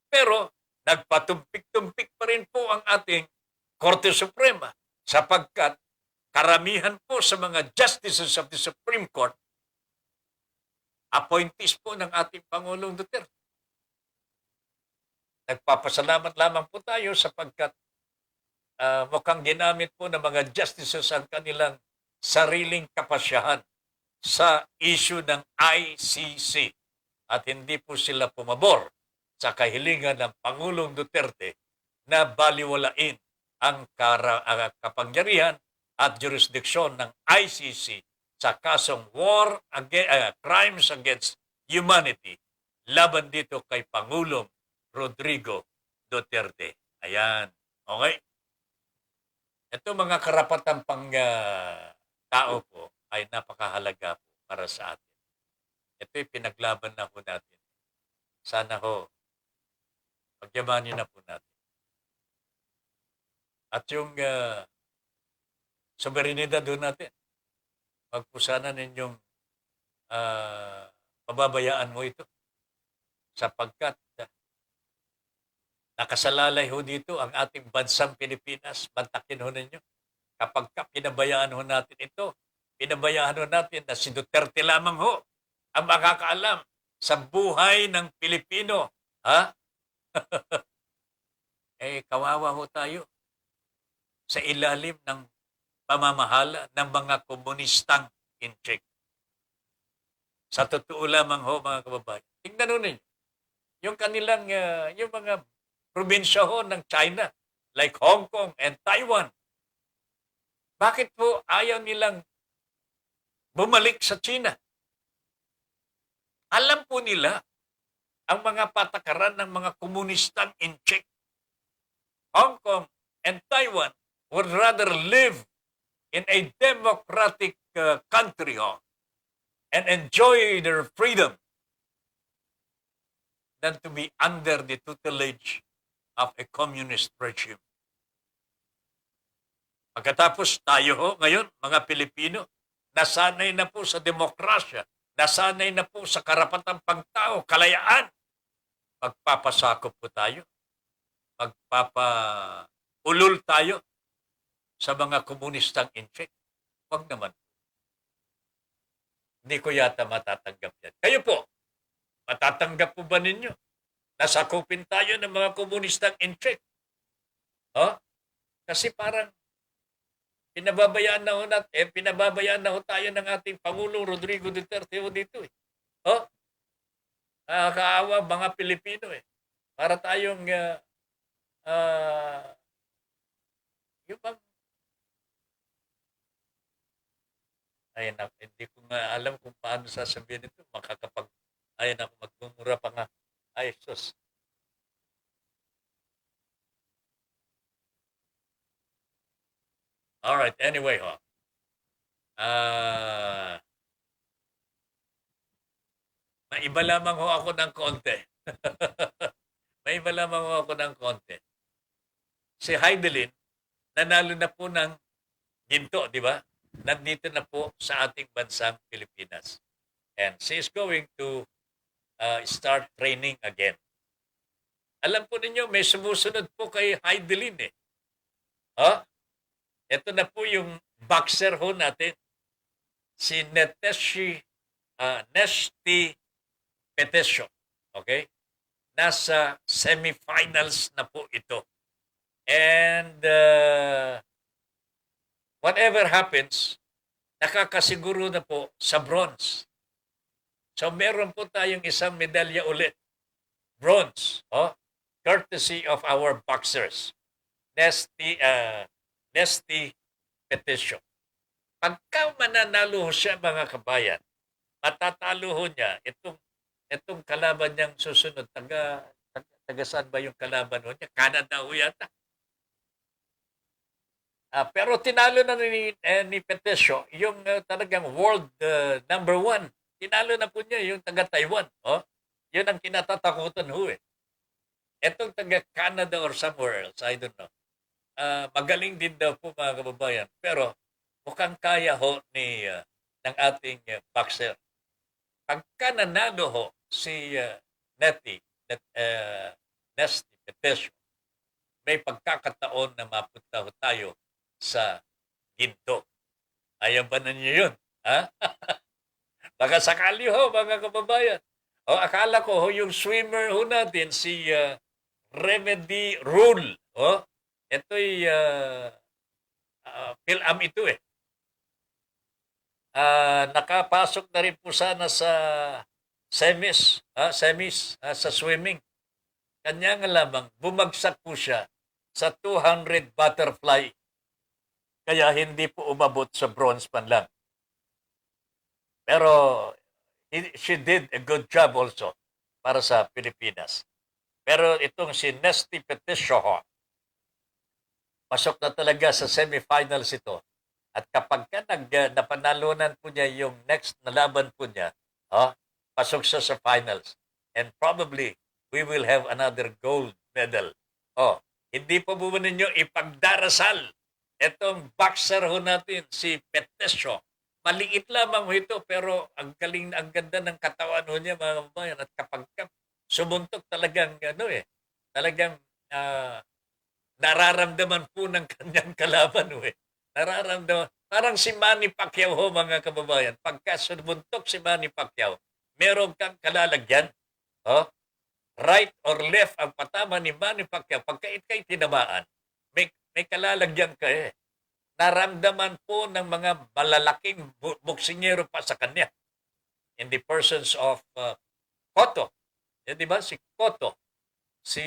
Pero nagpatumpik-tumpik pa rin po ang ating Korte Suprema sapagkat karamihan po sa mga justices of the Supreme Court appointees po ng ating Pangulong Duterte. Nagpapasalamat lamang po tayo sapagkat mukhang ginamit po ng mga justices ang kanilang sariling kapasyahan sa issue ng ICC at hindi po sila pumabor sa kahilingan ng Pangulong Duterte na baliwalain ang kapangyarihan at jurisdiksyon ng ICC sa kasong crimes against humanity laban dito kay Pangulong Rodrigo Duterte. Ayan. Okay? Ito mga karapatang tao po ay napakahalaga po para sa atin. Ito'y pinaglaban na po natin. Sana ho, pagyamanin na po natin. At yung soberenidad doon natin, wag po sana ninyong pababayaan mo ito. Sapagkat nakasalalay ho dito ang ating bansang Pilipinas. Bantakin ho ninyo. Kapag pinabayaan ho natin ito, pinabayaan ho natin na si Duterte lamang ho ang makakaalam sa buhay ng Pilipino. Ha? Kawawa ho tayo sa ilalim ng pamamahala ng mga komunistang incheck. Sa totoo lamang ho mga kababayan. Tingnan ho ninyo. Yung kanilang, yung mga probinsya ho ng China, like Hong Kong and Taiwan. Bakit po ayaw nilang bumalik sa China? Alam po nila ang mga patakaran ng mga komunistang incheck. Hong Kong, and Taiwan would rather live in a democratic country and enjoy their freedom than to be under the tutelage of a communist regime. Pagkatapos tayo ngayon, mga Pilipino, nasanay na po sa demokrasya, nasanay na po sa karapatang pagtao, kalayaan. Magpapasakop po tayo, magpapaulol tayo sa mga komunistang incheck. Huwag naman. Hindi ko yata matatanggap yan. Kayo po, matatanggap po ba ninyo? Nasakupin tayo ng mga komunistang incheck. Kasi parang pinababayaan na ho tayo ng ating Pangulong Rodrigo Duterte dito eh. Nakakaawa mga Pilipino eh. Para tayong yung bang hindi ko nga alam kung paano sasabihin ito. Magmumura pa nga. Ay, sus. Alright, anyway maiba lamang ho ako ng konti. Maiba lamang ho ako ng konti. Si Heidelin, nanalo na po ng ginto, di ba? Nandito na po sa ating bansang Pilipinas. And she is going to start training again. Alam po ninyo, may sumusunod po kay Heidelin eh. Ito na po yung boxer ho natin. Si Nesty Petesio. Okay? Nasa semifinals na po ito. And whatever happens, nakakasiguro na po sa bronze. So meron po tayong isang medalya ulit. Bronze. Courtesy of our boxers. Nesty Petesio. Pagka mananalo siya mga kabayan, matatalo ho niya itong kalaban niyang susunod. Taga saan ba yung kalaban ho niya? Canada ho yata. Pero tinalo na ni Petesio yung talagang world number 1. Tinalo na po niya yung taga Taiwan. Yun ang kinatatakutan ho eh. Itong taga Canada or somewhere else, I don't know. Magaling din daw po mga kababayan. Pero mukhang kaya ho ng ating boxer. Pagka nanalo ho si Nesty Petesio, may pagkakataon na mapunta ho tayo sa ginto. Ayaw ba na niyo yun? Baka sakali ho mga kababayan. Akala ko ho yung swimmer ho natin si Remedy Rule. Ito'y Phil-Am ito eh. Nakapasok na rin po sana sa semis sa swimming. Kanya nga lamang, bumagsak po siya sa 200 butterfly. Kaya hindi po umabot sa bronze man lang. Pero she did a good job also para sa Pilipinas. Pero itong si Nesty Petesio, pasok na talaga sa semifinals ito. At kapag napanalunan po niya yung next na laban po niya, pasok siya sa finals. And probably, we will have another gold medal. Hindi po ba ninyo ipagdarasal itong boxer ho natin, si Petesio. Maliit lamang ho ito, pero ang ganda ng katawan ho niya, mga kabayan. At kapag sumuntok talagang, talagang nararamdaman po ng kanyang kalaban ho eh. Nararamdaman. Parang si Manny Pacquiao ho, mga kababayan. Pagka sumuntok si Manny Pacquiao, meron kang kalalagyan. Right or left ang patama ni Manny Pacquiao. Pagka ikay tinamaan, may kalalagyan ka eh. Naramdaman po ng mga malalaking boksingero pa sa kanya. In the persons of Cotto. Di ba? Si Cotto. Si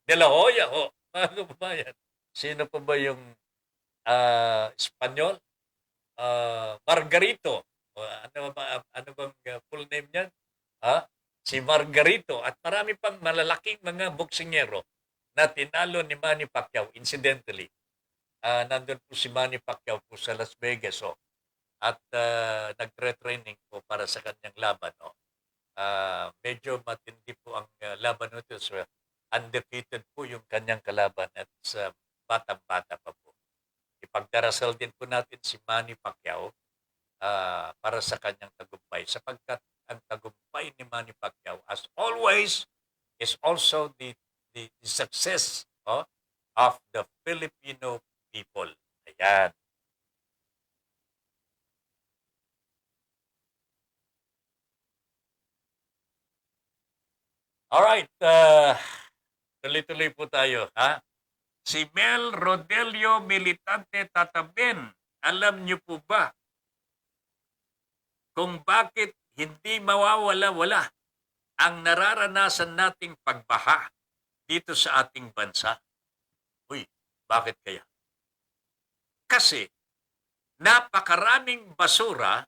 De La Hoya ho. Mga kababayan. Sino pa ba yung Espanyol? Margarito. Ano bang full name niyan? Si Margarito. At marami pang malalaking mga boksingero na tinalo ni Manny Pacquiao. Incidentally, nandun po si Manny Pacquiao po sa Las Vegas at nagtre-training po para sa kanyang laban. Medyo matindi po ang laban nito. So, undefeated po yung kanyang kalaban at sa batang-bata pa po. Ipagdarasal din po natin si Manny Pacquiao para sa kanyang tagumpay sapagkat ang tagumpay ni Manny Pacquiao as always is also the success of the Filipino people. Ayan. Alright, tuloy-tuloy po tayo. Si Mel Rodelio Militante Tataben, alam niyo po ba kung bakit hindi mawawala-wala ang nararanasan nating pagbaha dito sa ating bansa? Uy, bakit kaya? Kasi napakaraming basura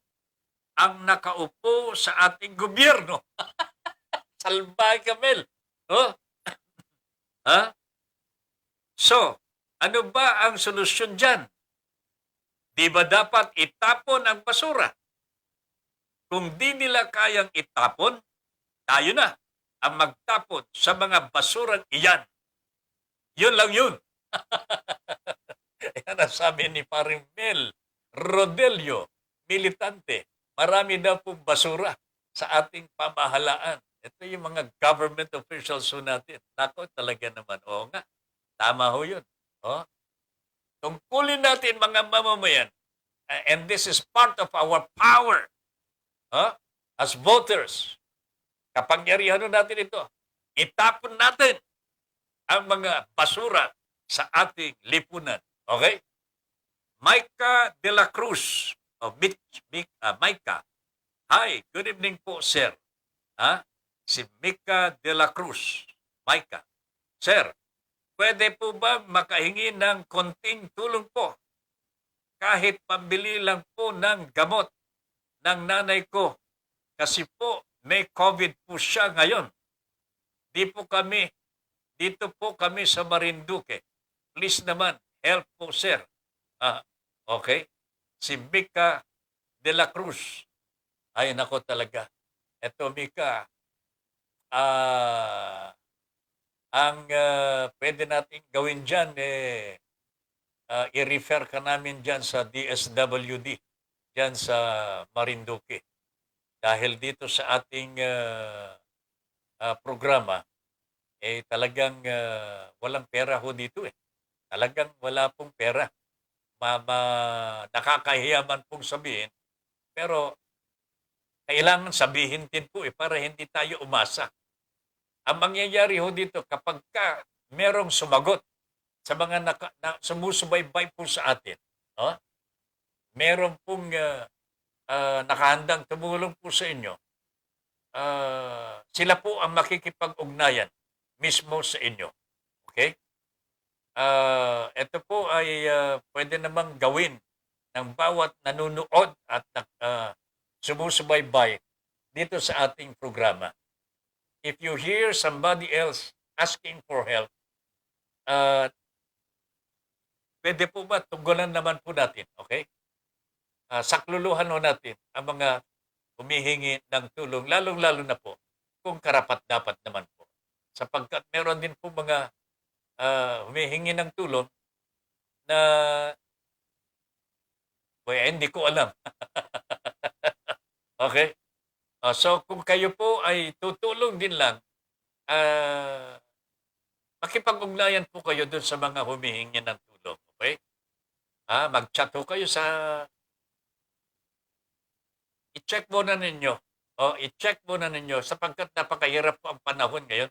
ang nakaupo sa ating gobyerno. Salbay ka, Mel. So, ano ba ang solusyon dyan? Di ba dapat itapon ang basura? Kung di nila kayang itapon, tayo na ang magtapon sa mga basurang iyan. Yun lang yun. Yan ang sabi ni paring Mel Rodelio Militante. Marami daw pong basura sa ating pamahalaan. Ito yung mga government officials natin. Nako, talaga naman. Oo nga, tama ho yun. Tungkulin natin mga mamamayan. And this is part of our power as voters. Kapangyarihan natin ito. Itapon natin ang mga basura sa ating lipunan. Okay? Micah de la Cruz. Micah. Hi, good evening po, sir. Si Micah de la Cruz. Micah. Sir, pwede po ba makahingi ng konting tulong po? Kahit pambili lang po ng gamot ng nanay ko. Kasi po, may COVID po siya ngayon. Dito po kami sa Marinduque. Please naman, help po, sir. Okay? Si Micah de la Cruz. Ay, nako talaga. Eto, Micah, ang pwede natin gawin dyan, i-refer ka namin dyan sa DSWD, dyan sa Marinduque. Dahil dito sa ating programa, talagang walang pera ho dito . Talagang wala pong pera. Nakakahiya man pong sabihin, pero kailangan sabihin din po para hindi tayo umasa. Ang mangyayari ho dito kapag merong sumagot sa mga sumusubaybay po sa atin, meron pong nakahandang tumulong po sa inyo, sila po ang makikipag-ugnayan mismo sa inyo. Okay? Ito po ay pwede namang gawin ng bawat nanunood at sumusubaybay dito sa ating programa. If you hear somebody else asking for help, pwede po ba tunggulan naman po natin, okay? Sakluluhan ho natin ang mga humihingi ng tulong, lalong-lalo na po kung karapat-dapat naman po. Sapagkat meron din po mga humihingi ng tulong na hindi ko alam. Okay? So kung kayo po ay tutulong din lang, makipag-ugnayan po kayo dun sa mga humihingi ng tulong. Okay? Mag-chat po kayo sa i-check muna ninyo. I-check muna ninyo sapagkat napakahirap po ang panahon ngayon.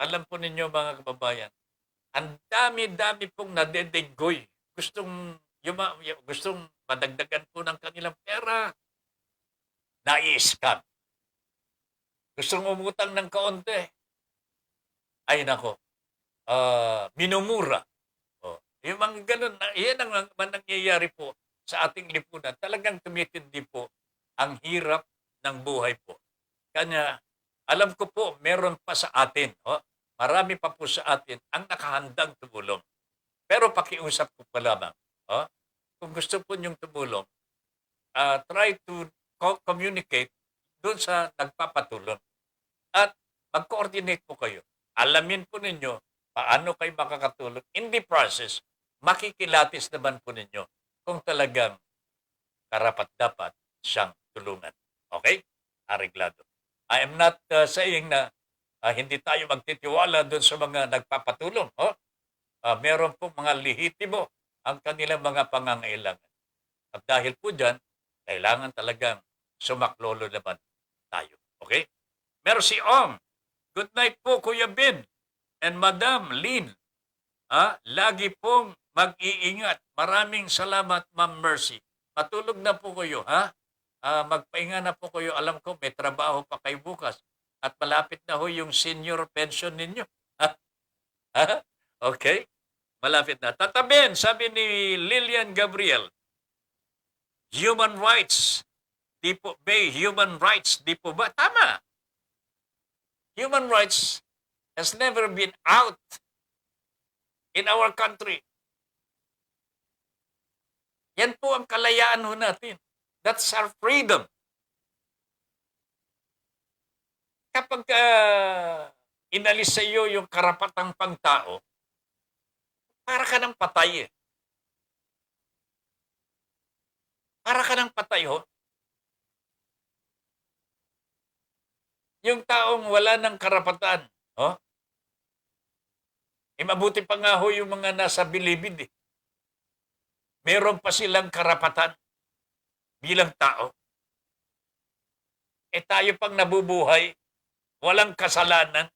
Alam po ninyo mga kababayan, ang dami-dami pong nadedeggoy. Gustong madagdagan po ng kanilang pera. Nai-scam. Gustong umutang ng kaunti. Ay nako, minumura. Yung mga ganun, yan ang nangyayari po sa ating lipunan. Talagang tumitindi po ang hirap ng buhay po. Kanya, alam ko po, meron pa sa atin. marami pa po sa atin ang nakahandang tumulong. Pero pakiusap ko pa lamang, kung gusto po niyong tumulong, try to communicate doon sa nagpapatulong. At mag-coordinate po kayo. Alamin po ninyo paano kayo makakatulong. In the process, makikilatis naman po ninyo kung talagang karapat-dapat siyang tulungan. Okay? Areglado. I am not saying na hindi tayo magtitiwala doon sa mga nagpapatulong. Meron po mga lehitimo ang kanilang mga pangangailangan. At dahil po dyan, kailangan talagang sumaklolo naman tayo. Okay? Meron si Ong. Good night po, Kuya Ben. And Madam Lynn. Lagi pong mag-iingat. Maraming salamat, Ma'am Mercy. Matulog na po kayo, magpahinga na po kayo. Alam ko, may trabaho pa kayo bukas. At malapit na ho yung senior pension ninyo. Okay? Malapit na. Tataben, sabi ni Lillian Gabriel, human rights. Di po ba, human rights, di po ba? Tama. Human rights has never been out in our country. Yan po ang kalayaan ho natin. That's our freedom. Kapag inalis sa iyo yung karapatang pangtao, para ka ng patay eh. Para ka ng patay ho. Yung taong wala ng karapatan, mabuti pa nga ho yung mga nasa bilibid eh. Meron pa silang karapatan bilang tao. Tayo pang nabubuhay, walang kasalanan.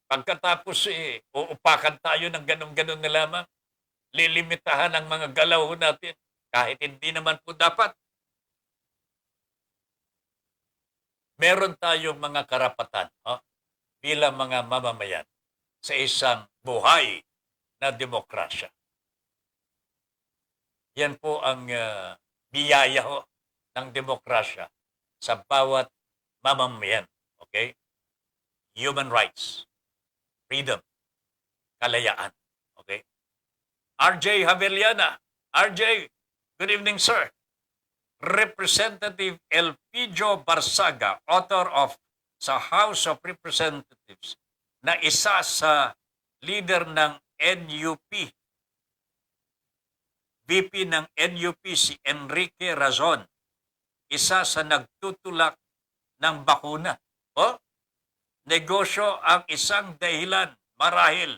Pagkatapos uupakan tayo ng ganun-ganun na lamang. Lilimitahan ang mga galaw natin kahit hindi naman po dapat. Meron tayong mga karapatan bilang mga mamamayan sa isang buhay na demokrasya. Yan po ang biyaya ng demokrasya sa bawat mamamayan. Okay? Human rights, freedom, kalayaan. Okay? RJ Javeliana. RJ, good evening, sir. Representative Elpidio Barsaga, author of sa House of Representatives, na isa sa leader ng NUP. VP ng NUP si Enrique Razon, isa sa nagtutulak ng bakuna. Negosyo ang isang dahilan, marahil.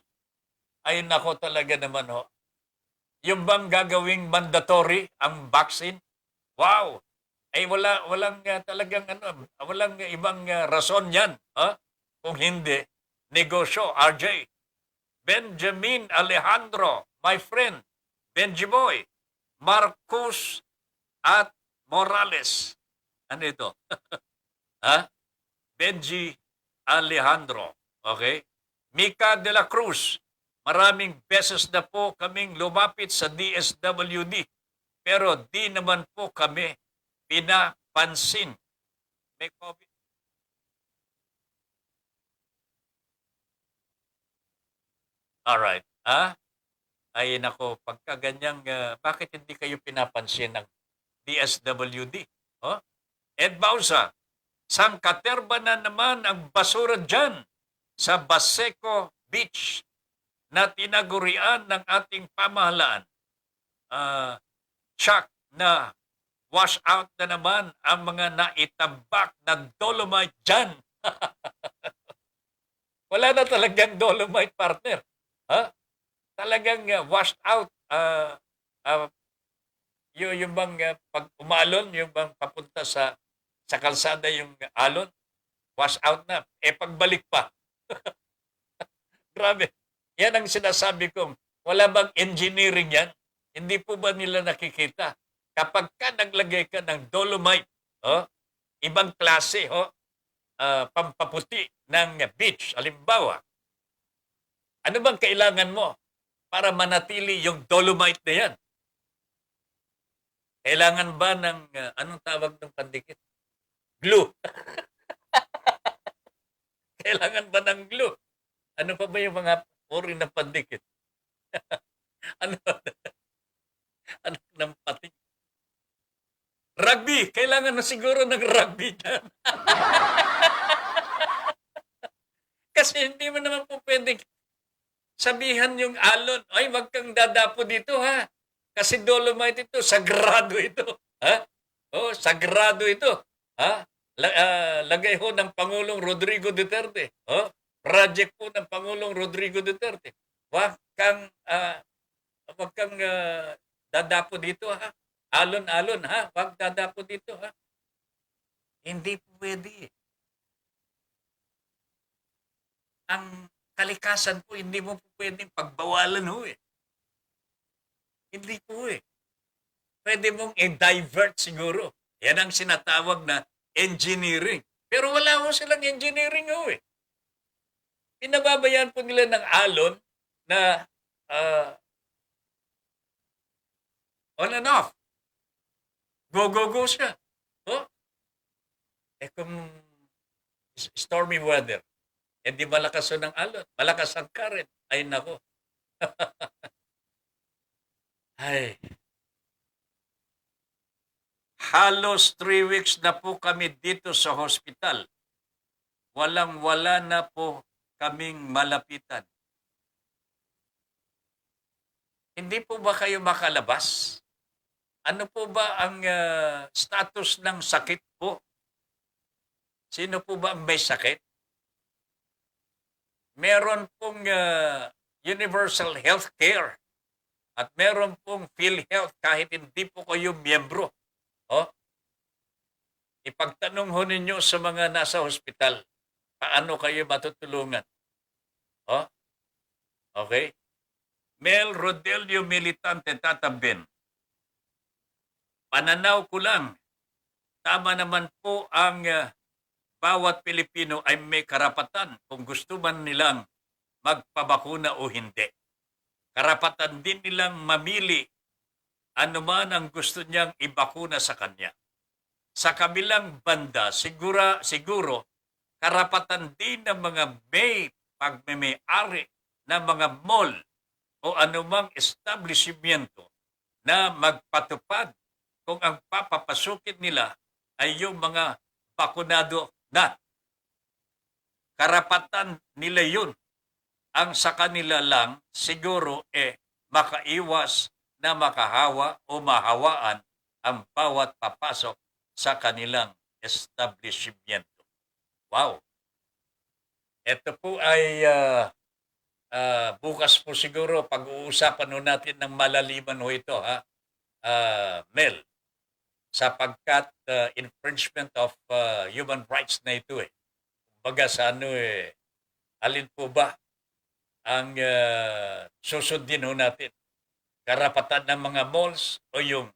Ay nako talaga naman Yung bang gagawing mandatory ang vaccine? Wow! Ay walang talagang walang ibang rason yan. Kung hindi, negosyo, RJ. Benjamin Alejandro, my friend, Benji Boy, Marcos at Morales. Ano ito? Benji Alejandro. Okay? Mika de la Cruz. Maraming beses na po kaming lumapit sa DSWD. Pero di naman po kami pinapansin. May COVID. Alright. Ay nako, pagka ganyang, bakit hindi kayo pinapansin ng DSWD? Ed Bausa, sangkaterba na naman ang basura dyan sa Baseco Beach na tinagurian ng ating pamahalaan. Check na wash out na naman ang mga naitambak na dolomite dyan. Wala na talagang dolomite, partner. Talagang washed out. Yung bang pag umalon, yung bang papunta sa kalsada yung alon, wash out na. Pagbalik pa. Grabe. Yan ang sinasabi kong, wala bang engineering yan? Hindi po ba nila nakikita? Kapag ka naglagay ka ng dolomite, ibang klase, pampaputi ng beach, halimbawa, ano bang kailangan mo para manatili yung dolomite na yan? Kailangan ba ng, anong tawag ng pandikit? Glue. Kailangan ba ng glue? Ano pa ba yung mga uri ng pandikit? Ano, ano ng pating? Rugby! Kailangan na siguro ng rugby dyan. Kasi hindi mo naman po pwedeng sabihan yung alon, ay, wag kang dadapo dito, ha? Kasi Dolomite ito, sagrado ito. Ha? Oh, sagrado ito. Ha? Lagay ho ng Pangulong Rodrigo Duterte. Oh, project po ng Pangulong Rodrigo Duterte. Wag kang dadapo dito, ha? Alon-alon, ha? Wag dadapo dito, ha? Hindi po pwede. Ang kalikasan po, hindi mo po pwedeng pagbawalan ho eh. Hindi po eh. Pwede mong i-divert siguro. Yan ang sinatawag na engineering. Pero wala ho silang engineering ho eh. Pinababayaan po nila ng alon na on and off. Go, go, go siya. Oh? Eh kung stormy weather, eh di malakas ng alon. Malakas ang current. Ay nako. Ay. Halos 3 weeks na po kami dito sa hospital. Walang-wala na po kaming malapitan. Hindi po ba kayo makalabas? Ano po ba ang status ng sakit po? Sino po ba ang may sakit? Meron pong universal health care at meron pong PhilHealth kahit hindi po kayo miyembro. Oh, ipagtanong ho ninyo sa mga nasa hospital, paano kayo matutulungan? Oh, okay? Mel Rodelio Militante Tatabin. Pananaw ko lang, tama naman po ang bawat Pilipino ay may karapatan kung gusto man nilang magpabakuna o hindi. Karapatan din nilang mamili ano man ang gusto niyang ibakuna sa kanya. Sa kabilang banda, siguro karapatan din ng mga may pagmamay-ari ng mga mall o anumang establishmento na magpatupad kung ang papapasukin nila ay yung mga bakunado na. Karapatan nila yun. Ang sa kanila lang siguro makaiwas na makahawa o mahawaan ang bawat papasok sa kanilang establishmento. Wow! Ito po ay bukas po siguro pag-uusapan ho natin ng malaliman ho ito, ha? Mel, sapagkat infringement of human rights na ito eh. Kumbaga sa alin po ba ang susundin ho natin? Karapatan ng mga malls o yung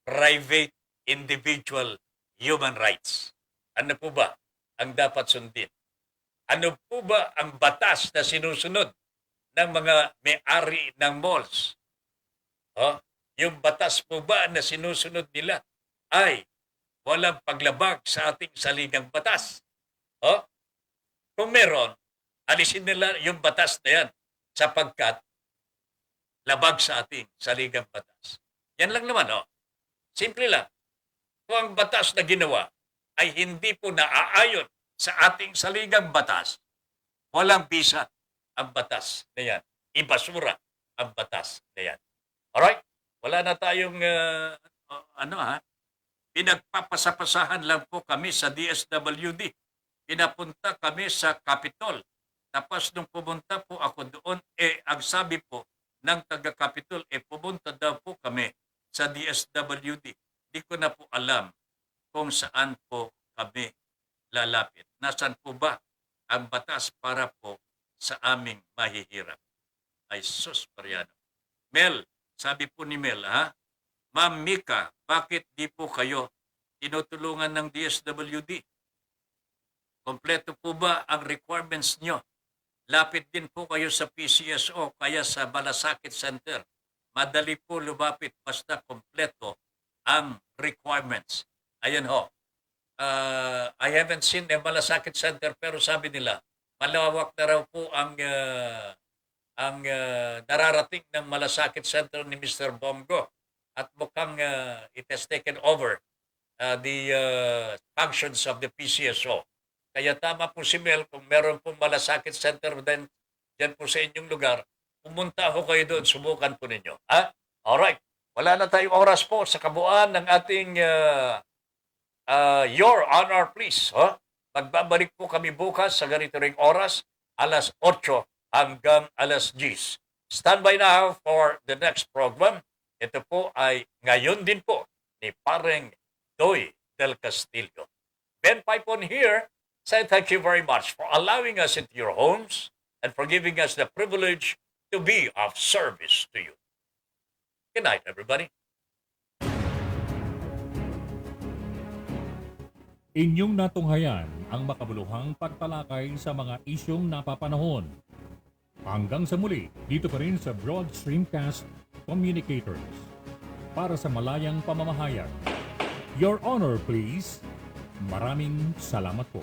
private individual human rights? Ano po ba ang dapat sundin? Ano po ba ang batas na sinusunod ng mga may-ari ng malls? Oh, yung batas po ba na sinusunod nila ay walang paglabag sa ating saligang batas? Oh, kung meron, alisin nila yung batas na yan sapagkat labag sa ating saligang batas. Yan lang naman, oh. Simple lang. Kung ang batas na ginawa ay hindi po naaayon sa ating saligang batas, walang bisa ang batas na yan. Ibasura ang batas na yan. Alright? Wala na tayong, pinagpapasapasahan lang po kami sa DSWD. Pinapunta kami sa Capitol. Tapos nung pumunta po ako doon, ang sabi po ng taga-Capitol, pumunta daw po kami sa DSWD. Di ko na po alam kung saan po kami lalapit. Nasaan po ba ang batas para po sa aming mahihirap? Ay sus, Mariano. Mel, sabi po ni Mel, ha? Ma'am Mika, bakit di po kayo tinutulungan ng DSWD? Kompleto po ba ang requirements nyo? Lapit din po kayo sa PCSO kaya sa Malasakit Center. Madali po lumapit basta kompleto ang requirements. Ayan ho. I haven't seen a Malasakit Center pero sabi nila malawak na raw po ang nararating ng Malasakit Center ni Mr. Bongo at mukhang it has taken over the functions of the PCSO. Kaya tama po si Mel, kung meron pong Malasakit Center din dyan po sa inyong lugar, pumunta ho kayo doon, subukan po ninyo. Ha? Alright, wala na tayong oras po sa kabuuan ng ating Your Honor Please. Huh? Magbabalik po kami bukas sa ganito ring oras, alas 8 hanggang alas 10. Stand by now for the next program. Ito po ay ngayon din po ni Pareng Doy del Castillo. Ben Pipon here, say thank you very much for allowing us into your homes and for giving us the privilege to be of service to you. Good night, everybody. Inyong natunghayan ang makabuluhang pagtalakay sa mga isyong napapanahon. Hanggang sa muli, dito pa rin sa Broad Streamcast Communicators. Para sa malayang pamamahayag. Your Honor, please. Maraming salamat po.